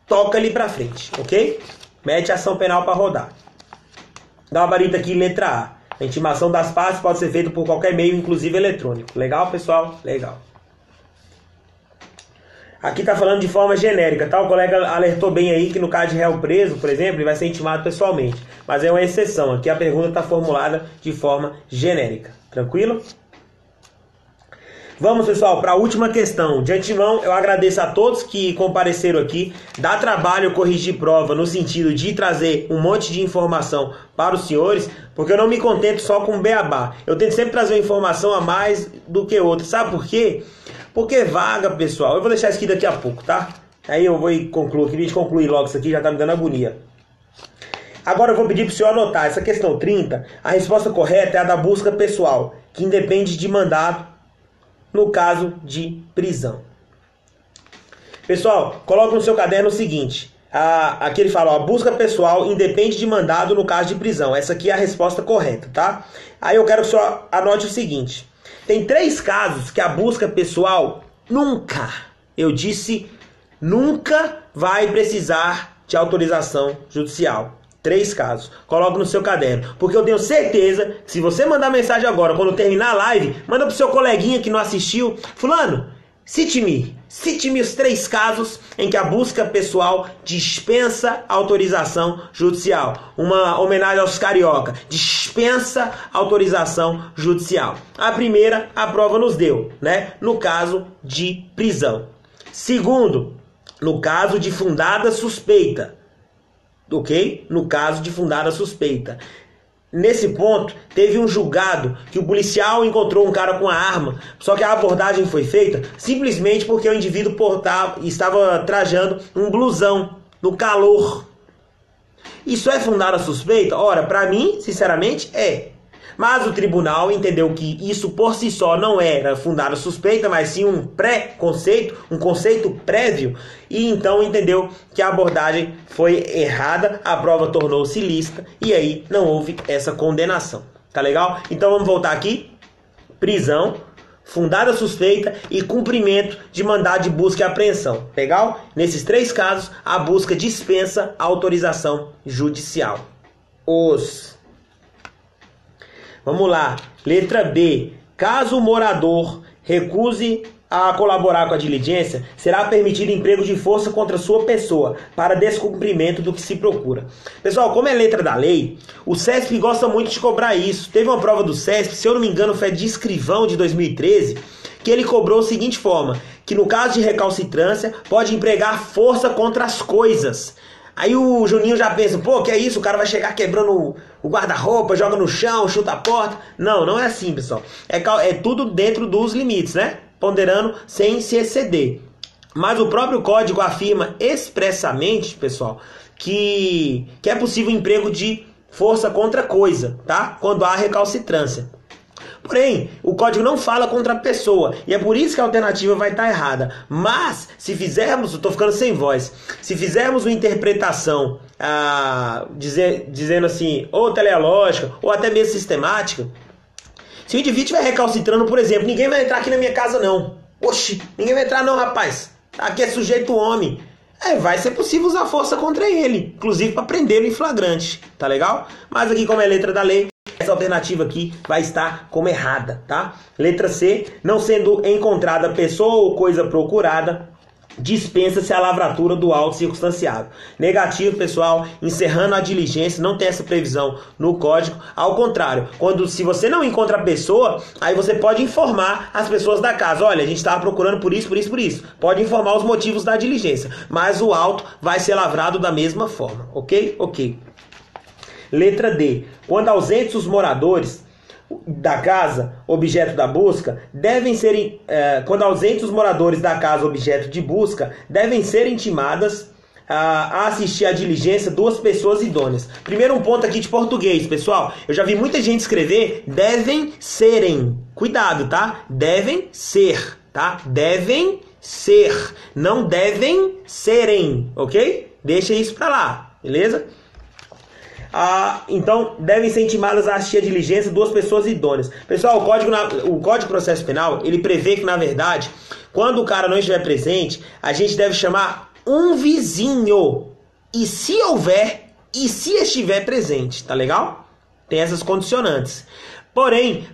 Toca ali pra frente, ok? Mete ação penal para rodar. Gabarito aqui, letra A. A intimação das partes pode ser feita por qualquer meio, inclusive eletrônico. Legal, pessoal? Legal. Aqui tá falando de forma genérica, tá? O colega alertou bem aí que no caso de réu preso, por exemplo, ele vai ser intimado pessoalmente. Mas é uma exceção. Aqui a pergunta está formulada de forma genérica. Tranquilo? Vamos, pessoal, para a última questão. De antemão, eu agradeço a todos que compareceram aqui. Dá trabalho corrigir prova no sentido de trazer um monte de informação para os senhores, porque eu não me contento só com beabá. Eu tento sempre trazer uma informação a mais do que outra. Sabe por quê? Porque vaga, pessoal. Eu vou deixar isso aqui daqui a pouco, tá? Aí eu vou concluir. Queria concluir logo isso aqui, já tá me dando agonia. Agora eu vou pedir para o senhor anotar. Essa questão 30, a resposta correta é a da busca pessoal, que independe de mandado no caso de prisão. Pessoal, coloca no seu caderno o seguinte. Aqui ele fala, ó, a busca pessoal independe de mandado no caso de prisão. Essa aqui é a resposta correta, tá? Aí eu quero que o senhor anote o seguinte. Tem 3 casos que a busca pessoal nunca, eu disse, nunca vai precisar de autorização judicial. 3 casos. Coloque no seu caderno. Porque eu tenho certeza que se você mandar mensagem agora, quando terminar a live, manda pro seu coleguinha que não assistiu. Fulano, cite-me os 3 casos em que a busca pessoal dispensa autorização judicial. Uma homenagem aos carioca. Dispensa autorização judicial. A primeira, a prova nos deu, né? No caso de prisão. Segundo, no caso de fundada suspeita. Ok? No caso de fundada suspeita. Nesse ponto, teve um julgado que o policial encontrou um cara com a arma, só que a abordagem foi feita simplesmente porque o indivíduo estava trajando um blusão no calor. Isso é fundada suspeita? Ora, para mim, sinceramente, é. Mas o tribunal entendeu que isso por si só não era fundada suspeita, mas sim um pré-conceito, um conceito prévio, e então entendeu que a abordagem foi errada, a prova tornou-se ilícita, e aí não houve essa condenação. Tá legal? Então vamos voltar aqui. Prisão, fundada suspeita e cumprimento de mandado de busca e apreensão. Legal? Nesses 3 casos, a busca dispensa a autorização judicial. Vamos lá, letra B. Caso o morador recuse a colaborar com a diligência, será permitido emprego de força contra sua pessoa para descumprimento do que se procura. Pessoal, como é letra da lei, o CESP gosta muito de cobrar isso. Teve uma prova do CESP, se eu não me engano foi de escrivão de 2013, que ele cobrou da seguinte forma, que no caso de recalcitrância pode empregar força contra as coisas. Aí o Juninho já pensa, pô, que é isso? O cara vai chegar quebrando o guarda-roupa, joga no chão, chuta a porta. Não, não é assim, pessoal. É tudo dentro dos limites, né? Ponderando sem se exceder. Mas o próprio código afirma expressamente, pessoal, que é possível emprego de força contra coisa, tá? Quando há recalcitrância. Porém, o código não fala contra a pessoa, e é por isso que a alternativa vai estar errada. Mas, se fizermos, eu estou ficando sem voz, se fizermos uma interpretação dizendo assim, ou teleológica, ou até mesmo sistemática, se o indivíduo estiver recalcitrando, por exemplo, ninguém vai entrar aqui na minha casa não. Oxi, ninguém vai entrar não, rapaz. Aqui é sujeito homem. Vai ser possível usar força contra ele, inclusive para prendê-lo em flagrante, tá legal? Mas aqui, como é letra da lei, essa alternativa aqui vai estar como errada, tá? Letra C, não sendo encontrada pessoa ou coisa procurada, dispensa-se a lavratura do auto circunstanciado. Negativo, pessoal, encerrando a diligência, não tem essa previsão no código. Ao contrário, se você não encontra a pessoa, aí você pode informar as pessoas da casa. Olha, a gente estava procurando por isso, por isso, por isso. Pode informar os motivos da diligência, mas o auto vai ser lavrado da mesma forma, ok? Ok. Letra D. Quando ausentes os moradores da casa, objeto da busca, quando ausentes os moradores da casa, objeto de busca, devem ser intimadas a assistir à diligência 2 pessoas idôneas. Primeiro um ponto aqui de português, pessoal. Eu já vi muita gente escrever devem serem. Cuidado, tá? Devem ser, tá? Devem ser. Não devem serem, ok? Deixa isso pra lá, beleza? Então, devem ser intimadas a assistir a diligência duas pessoas idôneas. Pessoal, o Código de Processo Penal, ele prevê que, na verdade, quando o cara não estiver presente, a gente deve chamar um vizinho. E se houver, e se estiver presente, tá legal? Tem essas condicionantes. Porém,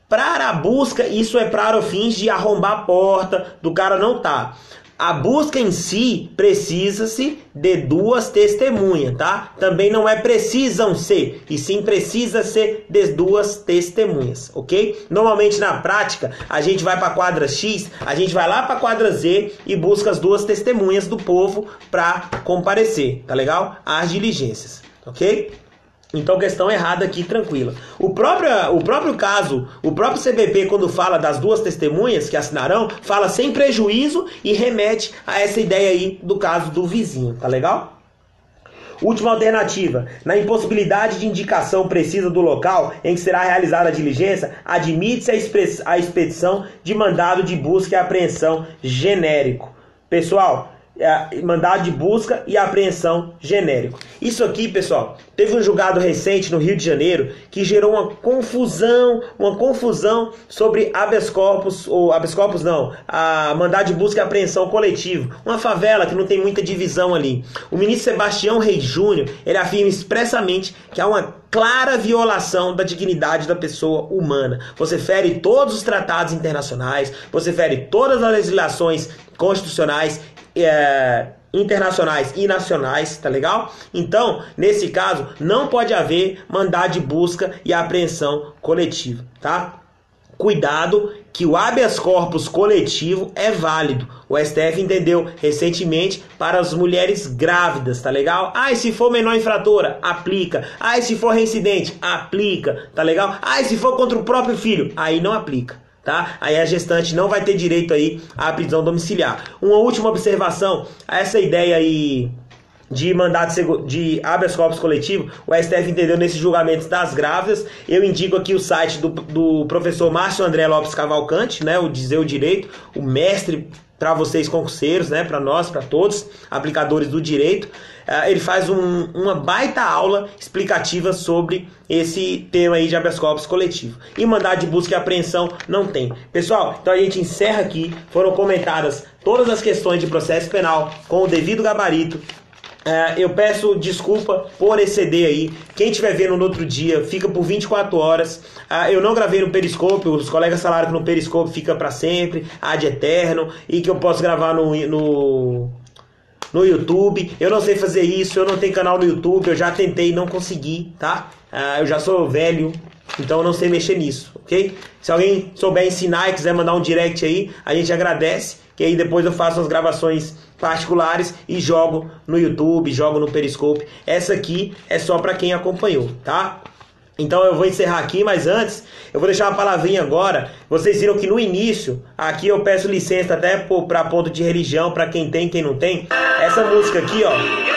para a busca, isso é para fins de arrombar a porta, do cara não tá. A busca em si precisa-se de duas testemunhas, tá? Também não é precisam ser, e sim precisa ser de duas testemunhas, ok? Normalmente na prática, a gente vai para a quadra X, a gente vai lá para a quadra Z e busca as duas testemunhas do povo para comparecer, tá legal? Às diligências, ok? Então, questão errada aqui, tranquila. O próprio caso, o próprio CPP, quando fala das duas testemunhas que assinarão, fala sem prejuízo e remete a essa ideia aí do caso do vizinho, tá legal? Última alternativa. Na impossibilidade de indicação precisa do local em que será realizada a diligência, admite-se a expedição de mandado de busca e apreensão genérico. Pessoal, mandado de busca e apreensão genérico. Isso aqui, pessoal, teve um julgado recente no Rio de Janeiro que gerou uma confusão sobre habeas corpus, ou habeas corpus não, a mandado de busca e apreensão coletivo. Uma favela que não tem muita divisão ali. O ministro Sebastião Reis Júnior, ele afirma expressamente que há uma clara violação da dignidade da pessoa humana. Você fere todos os tratados internacionais, você fere todas as legislações constitucionais, internacionais e nacionais, tá legal? Então, nesse caso, não pode haver mandado de busca e apreensão coletiva, tá? Cuidado que o habeas corpus coletivo é válido. O STF entendeu recentemente para as mulheres grávidas, tá legal? E se for menor infratora, aplica. E se for reincidente, aplica, tá legal? E se for contra o próprio filho, aí não aplica. Tá? Aí a gestante não vai ter direito aí à prisão domiciliar. Uma última observação, essa ideia aí de mandado de habeas corpus coletivo, o STF entendeu nesses julgamentos das grávidas. Eu indico aqui o site do professor Márcio André Lopes Cavalcante, né, o Dizer o Direito, o mestre para vocês concurseiros, né, para nós, para todos, aplicadores do direito. Ele faz uma baita aula explicativa sobre esse tema aí de habeas corpus coletivo. E mandado de busca e apreensão não tem. Pessoal, então a gente encerra aqui. Foram comentadas todas as questões de processo penal com o devido gabarito. Eu peço desculpa por exceder aí. Quem estiver vendo no outro dia, fica por 24 horas. Eu não gravei no Periscope, os colegas falaram que no Periscope fica para sempre, ad eterno, e que eu posso gravar no YouTube. Eu não sei fazer isso, eu não tenho canal no YouTube, eu já tentei e não consegui, tá? Eu já sou velho, então eu não sei mexer nisso, ok? Se alguém souber ensinar e quiser mandar um direct aí, a gente agradece, que aí depois eu faço as gravações particulares e jogo no YouTube, jogo no Periscope. Essa aqui é só para quem acompanhou, tá? Então eu vou encerrar aqui, mas antes eu vou deixar uma palavrinha agora. Vocês viram que no início, aqui eu peço licença até para ponto de religião, para quem tem, quem não tem. Essa música aqui, ó.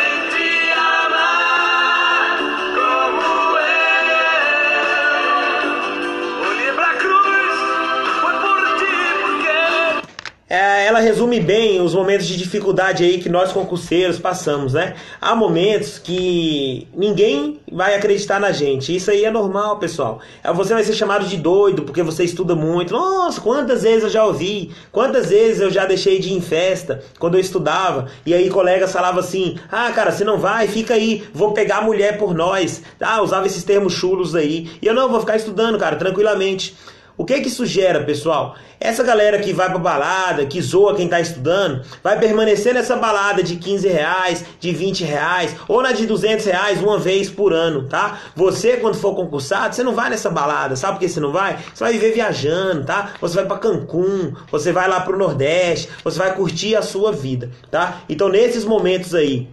Ela resume bem os momentos de dificuldade aí que nós concurseiros passamos, né? Há momentos que ninguém vai acreditar na gente. Isso aí é normal, pessoal. Você vai ser chamado de doido porque você estuda muito. Nossa, quantas vezes eu já ouvi, quantas vezes eu já deixei de ir em festa quando eu estudava. E aí colegas falavam assim: cara, você não vai, fica aí, vou pegar a mulher por nós. Usava esses termos chulos aí. E eu não, vou ficar estudando, cara, tranquilamente. O que isso gera, pessoal? Essa galera que vai pra balada, que zoa quem tá estudando, vai permanecer nessa balada de R$15, de R$20, ou na de R$200 uma vez por ano, tá? Você, quando for concursado, você não vai nessa balada, sabe por que você não vai? Você vai viver viajando, tá? Você vai pra Cancún, você vai lá pro Nordeste, você vai curtir a sua vida, tá? Então, nesses momentos aí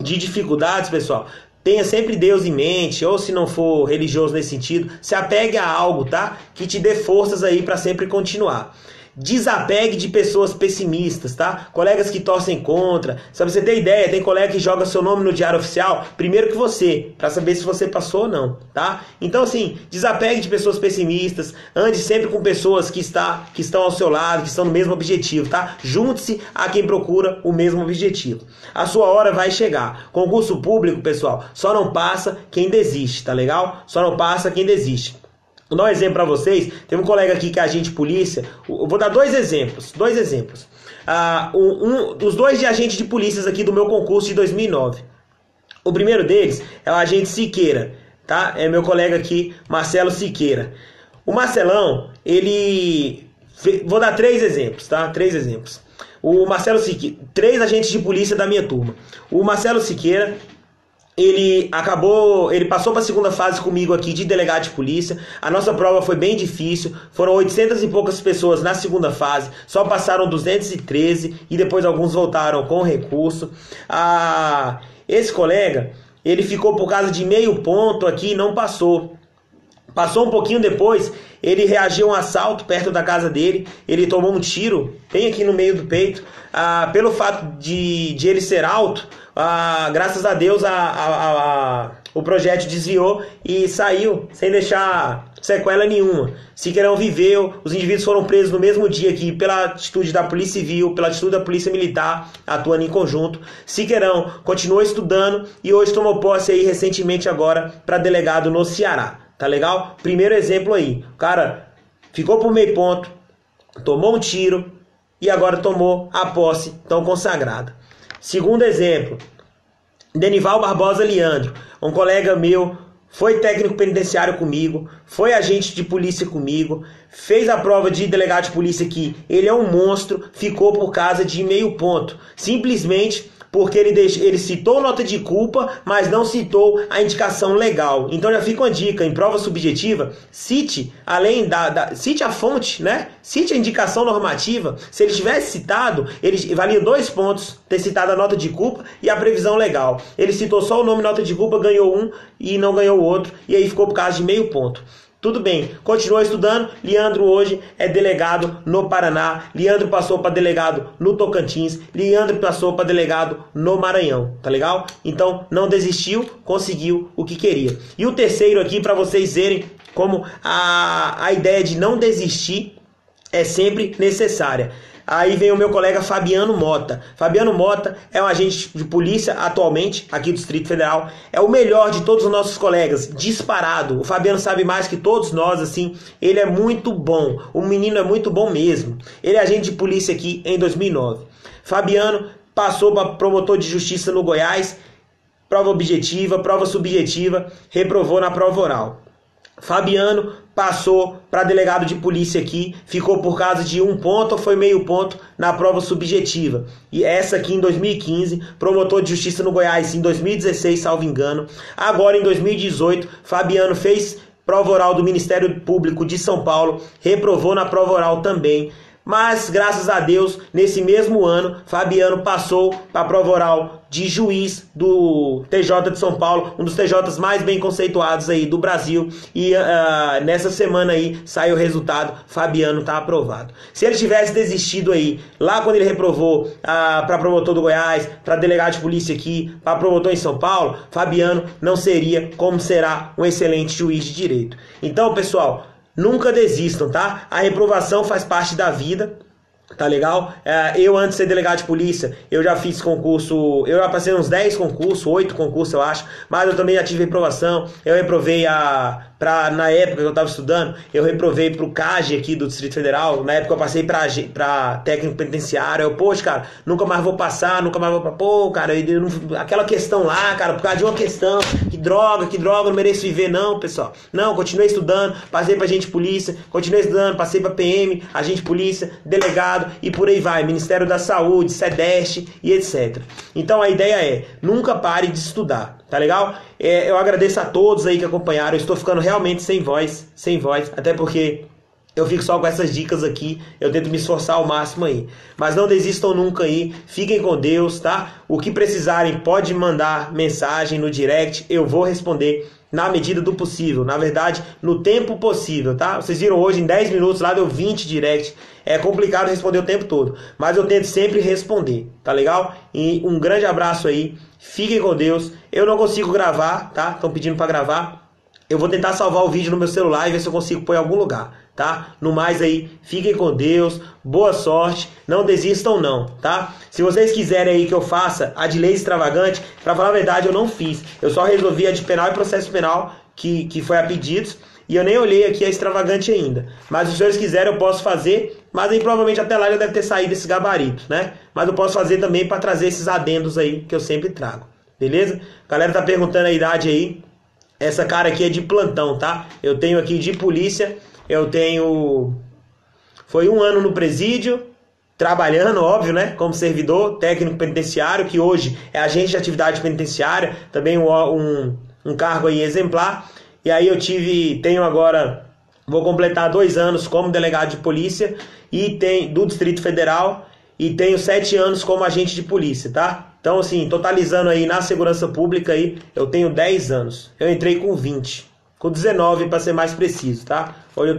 de dificuldades, pessoal, tenha sempre Deus em mente, ou se não for religioso nesse sentido, se apegue a algo, tá? Que te dê forças aí para sempre continuar. Desapegue de pessoas pessimistas, tá? Colegas que torcem contra. Só pra você ter ideia, tem colega que joga seu nome no diário oficial primeiro que você, pra saber se você passou ou não, tá? Então, assim, desapegue de pessoas pessimistas, ande sempre com pessoas que estão ao seu lado, que estão no mesmo objetivo, tá? Junte-se a quem procura o mesmo objetivo. A sua hora vai chegar. Concurso público, pessoal, só não passa quem desiste, tá legal? Só não passa quem desiste. Vou dar um exemplo para vocês. Tem um colega aqui que é agente de polícia. Eu vou dar dois exemplos. Os dois de agentes de polícias aqui do meu concurso de 2009. O primeiro deles é o agente Siqueira, tá? É meu colega aqui, Marcelo Siqueira. O Marcelão, vou dar 3 exemplos, tá? 3 exemplos. O Marcelo Siqueira, 3 agentes de polícia da minha turma. O Marcelo Siqueira, ele passou para a segunda fase comigo aqui de delegado de polícia. A nossa prova foi bem difícil, foram 800 e poucas pessoas na segunda fase, só passaram 213 e depois alguns voltaram com recurso. Esse colega, ele ficou por causa de meio ponto aqui e não passou. Passou um pouquinho depois, ele reagiu a um assalto perto da casa dele, ele tomou um tiro, bem aqui no meio do peito. Pelo fato de ele ser alto, graças a Deus o projétil desviou e saiu sem deixar sequela nenhuma. Siqueirão viveu, os indivíduos foram presos no mesmo dia aqui pela atitude da Polícia Civil, pela atitude da Polícia Militar, atuando em conjunto. Siqueirão continuou estudando e hoje tomou posse aí recentemente agora para delegado no Ceará. Tá legal? Primeiro exemplo aí. O cara ficou por meio ponto, tomou um tiro e agora tomou a posse tão consagrada. Segundo exemplo, Denival Barbosa Leandro, um colega meu, foi técnico penitenciário comigo, foi agente de polícia comigo, fez a prova de delegado de polícia aqui, ele é um monstro, ficou por causa de meio ponto, simplesmente porque ele citou nota de culpa, mas não citou a indicação legal. Então já fica uma dica, em prova subjetiva, cite, cite a fonte, né? Cite a indicação normativa. Se ele tivesse citado, ele valia 2 pontos ter citado a nota de culpa e a previsão legal. Ele citou só o nome nota de culpa, ganhou um e não ganhou o outro, e aí ficou por causa de meio ponto. Tudo bem, continuou estudando. Leandro hoje é delegado no Paraná. Leandro passou para delegado no Tocantins. Leandro passou para delegado no Maranhão, tá legal? Então não desistiu, conseguiu o que queria. E o terceiro aqui, para vocês verem como a ideia de não desistir é sempre necessária. Aí vem o meu colega Fabiano Mota. Fabiano Mota é um agente de polícia atualmente, aqui do Distrito Federal. É o melhor de todos os nossos colegas, disparado. O Fabiano sabe mais que todos nós, assim. Ele é muito bom. O menino é muito bom mesmo. Ele é agente de polícia aqui em 2009. Fabiano passou para promotor de justiça no Goiás. Prova objetiva, prova subjetiva. Reprovou na prova oral. Fabiano passou para delegado de polícia aqui, ficou por causa de 1 ponto ou foi meio ponto na prova subjetiva. E essa aqui em 2015, promotor de justiça no Goiás em 2016, salvo engano. Agora em 2018, Fabiano fez prova oral do Ministério Público de São Paulo, reprovou na prova oral também. Mas, graças a Deus, nesse mesmo ano, Fabiano passou para a prova oral de juiz do TJ de São Paulo, um dos TJs mais bem conceituados aí do Brasil. E nessa semana aí saiu o resultado, Fabiano está aprovado. Se ele tivesse desistido aí, lá quando ele reprovou para promotor do Goiás, para delegado de polícia aqui, para promotor em São Paulo, Fabiano não seria como será um excelente juiz de direito. Então, pessoal, nunca desistam, tá? A reprovação faz parte da vida, tá legal? Eu, antes de ser delegado de polícia, eu já fiz concurso, eu já passei uns 10 concursos, 8 concursos, eu acho, mas eu também já tive reprovação. Eu reprovei na época que eu estava estudando, eu reprovei pro CAGE aqui do Distrito Federal. Na época eu passei pra técnico penitenciário. Poxa, cara, nunca mais vou passar, pô, cara, aquela questão lá, cara, por causa de uma questão, que droga, não mereço viver, não, pessoal. Não, continuei estudando, passei pra agente de polícia, continuei estudando, passei pra PM, agente de polícia, delegado e por aí vai, Ministério da Saúde, SEDEST e etc. Então a ideia é, nunca pare de estudar. Tá legal? Eu agradeço a todos aí que acompanharam. Eu estou ficando realmente sem voz, até porque eu fico só com essas dicas aqui. Eu tento me esforçar ao máximo aí. Mas não desistam nunca aí. Fiquem com Deus, tá? O que precisarem, pode mandar mensagem no direct. Eu vou responder na medida do possível, na verdade, no tempo possível, tá? Vocês viram hoje, em 10 minutos, lá deu 20 direct. É complicado responder o tempo todo, mas eu tento sempre responder, tá legal? E um grande abraço aí, fiquem com Deus. Eu não consigo gravar, tá? Estão pedindo para gravar. Eu vou tentar salvar o vídeo no meu celular e ver se eu consigo pôr em algum lugar, tá? No mais aí, fiquem com Deus, boa sorte, não desistam não, tá? Se vocês quiserem aí que eu faça a de lei extravagante, pra falar a verdade eu não fiz. Eu só resolvi a de penal e processo penal, que foi a pedidos, e eu nem olhei aqui a extravagante ainda. Mas se os senhores quiserem eu posso fazer, mas aí provavelmente até lá já deve ter saído esse gabarito, né? Mas eu posso fazer também para trazer esses adendos aí que eu sempre trago, beleza? A galera tá perguntando a idade aí. Essa cara aqui é de plantão, tá? Eu tenho aqui de polícia, eu tenho... Foi 1 ano no presídio, trabalhando, óbvio, né? Como servidor técnico penitenciário, que hoje é agente de atividade penitenciária, também um cargo aí exemplar. E aí tenho agora, vou completar 2 anos como delegado de polícia do Distrito Federal e tenho 7 anos como agente de polícia, tá? Então, assim, totalizando aí na segurança pública aí, eu tenho 10 anos. Eu entrei com 20, com 19 para ser mais preciso, tá? Hoje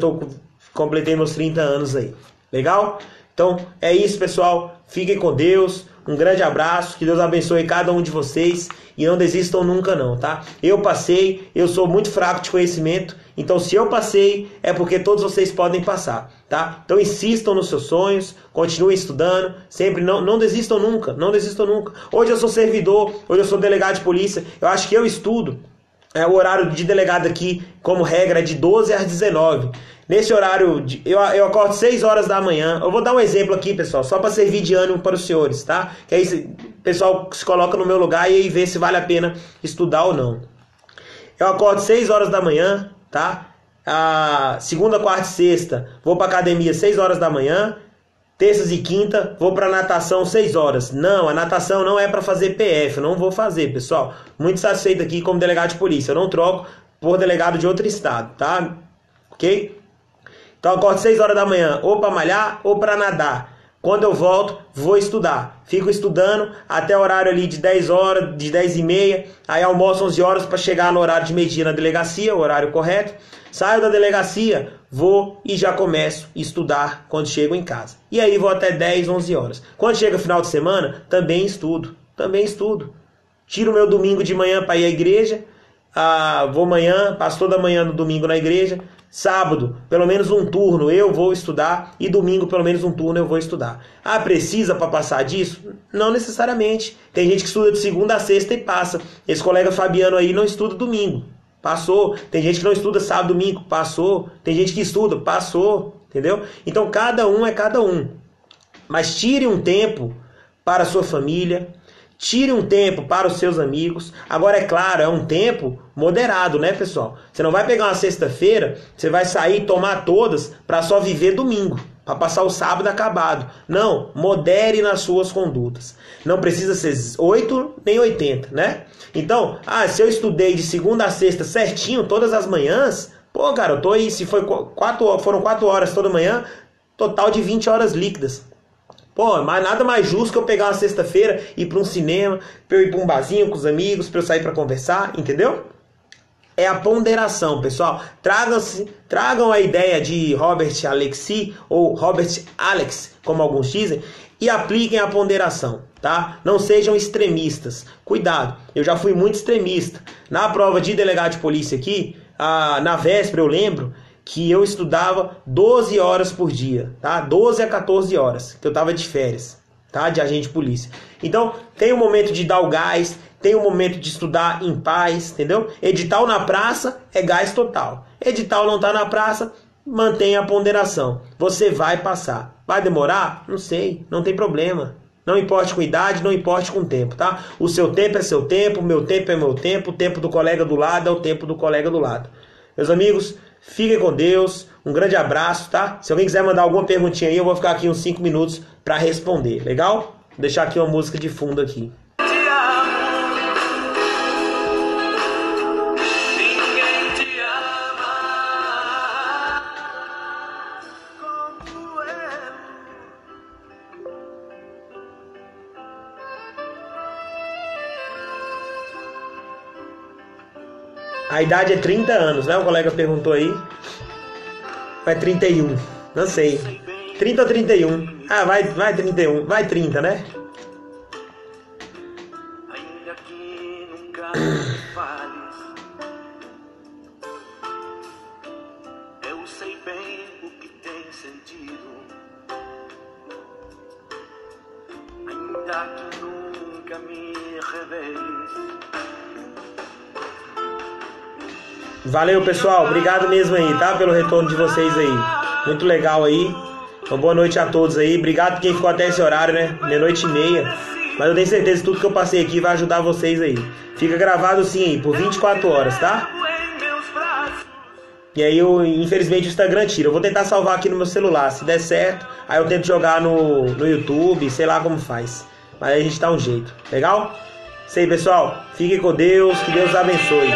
completei meus 30 anos aí. Legal? Então, é isso, pessoal. Fiquem com Deus. Um grande abraço. Que Deus abençoe cada um de vocês. E não desistam nunca não, tá? Eu passei, eu sou muito fraco de conhecimento. Então, se eu passei, é porque todos vocês podem passar, tá? Então, insistam nos seus sonhos, continuem estudando, sempre, não desistam nunca, não desistam nunca. Hoje eu sou servidor, hoje eu sou delegado de polícia, eu acho que eu estudo. O horário de delegado aqui, como regra, é de 12 às 19. Nesse horário, eu acordo 6 horas da manhã. Eu vou dar um exemplo aqui, pessoal, só para servir de ânimo para os senhores, tá? Que aí o pessoal se coloca no meu lugar e aí vê se vale a pena estudar ou não. Eu acordo 6 horas da manhã, tá? Segunda, quarta e sexta, vou para academia 6 horas da manhã. Terças e quinta, vou para natação 6 horas. Não, a natação não é para fazer PF, eu não vou fazer, pessoal. Muito satisfeito aqui como delegado de polícia. Eu não troco por delegado de outro estado, tá? Ok? Então eu acordo 6 horas da manhã, ou para malhar ou para nadar. Quando eu volto, vou estudar. Fico estudando até o horário ali de 10 horas, de 10 e meia. Aí almoço 11 horas para chegar no horário de meio-dia na delegacia, o horário correto. Saio da delegacia, vou e já começo a estudar quando chego em casa. E aí vou até 10, 11 horas. Quando chega final de semana, também estudo. Também estudo. Tiro o meu domingo de manhã para ir à igreja. Vou amanhã, passo toda manhã no domingo na igreja. Sábado, pelo menos um turno eu vou estudar. E domingo, pelo menos um turno eu vou estudar. Precisa para passar disso? Não necessariamente. Tem gente que estuda de segunda a sexta e passa. Esse colega Fabiano aí não estuda domingo. Passou. Tem gente que não estuda sábado, domingo. Passou. Tem gente que estuda. Passou. Entendeu? Então cada um é cada um. Mas tire um tempo para a sua família. Tire um tempo para os seus amigos. Agora, é claro, é um tempo moderado, né, pessoal? Você não vai pegar uma sexta-feira, você vai sair e tomar todas para só viver domingo, para passar o sábado acabado. Não, modere nas suas condutas. Não precisa ser 8 nem 80, né? Então, se eu estudei de segunda a sexta certinho, todas as manhãs, pô, cara, eu tô aí, se foram 4 horas toda manhã, total de 20 horas líquidas. Pô, mas nada mais justo que eu pegar uma sexta-feira, ir para um cinema, para eu ir para um barzinho com os amigos, para eu sair para conversar, entendeu? É a ponderação, pessoal. Tragam a ideia de Robert Alexi, ou Robert Alex, como alguns dizem, e apliquem a ponderação, tá? Não sejam extremistas. Cuidado, eu já fui muito extremista. Na prova de delegado de polícia aqui, na véspera eu lembro que eu estudava 12 horas por dia, tá? 12 a 14 horas, que eu tava de férias, tá? De agente de polícia. Então, tem um momento de dar o gás, tem um momento de estudar em paz, entendeu? Edital na praça é gás total. Edital não tá na praça, mantenha a ponderação. Você vai passar. Vai demorar? Não sei, não tem problema. Não importe com idade, não importe com tempo, tá? O seu tempo é seu tempo, o meu tempo é meu tempo, o tempo do colega do lado é o tempo do colega do lado. Meus amigos, fiquem com Deus, um grande abraço, tá? Se alguém quiser mandar alguma perguntinha aí, eu vou ficar aqui uns 5 minutos para responder, legal? Vou deixar aqui uma música de fundo aqui. A idade é 30 anos, né? O colega perguntou aí. Vai 31. Não sei. 30 ou 31? Ah, vai 31. Vai 30, né? Ainda que nunca me fales, eu sei bem o que tem sentido. Ainda que nunca me reveles. Valeu, pessoal. Obrigado mesmo aí, tá? Pelo retorno de vocês aí. Muito legal aí. Então, boa noite a todos aí. Obrigado por quem ficou até esse horário, né? 00:30. Mas eu tenho certeza que tudo que eu passei aqui vai ajudar vocês aí. Fica gravado sim aí, por 24 horas, tá? E aí, infelizmente, o Instagram tira. Eu vou tentar salvar aqui no meu celular. Se der certo, aí eu tento jogar no YouTube, sei lá como faz. Mas aí a gente dá um jeito. Legal? Isso aí, pessoal. Fiquem com Deus. Que Deus abençoe.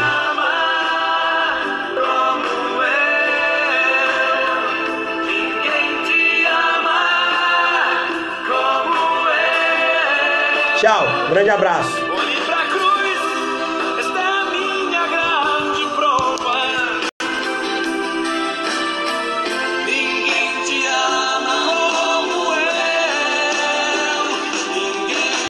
Tchau, grande abraço.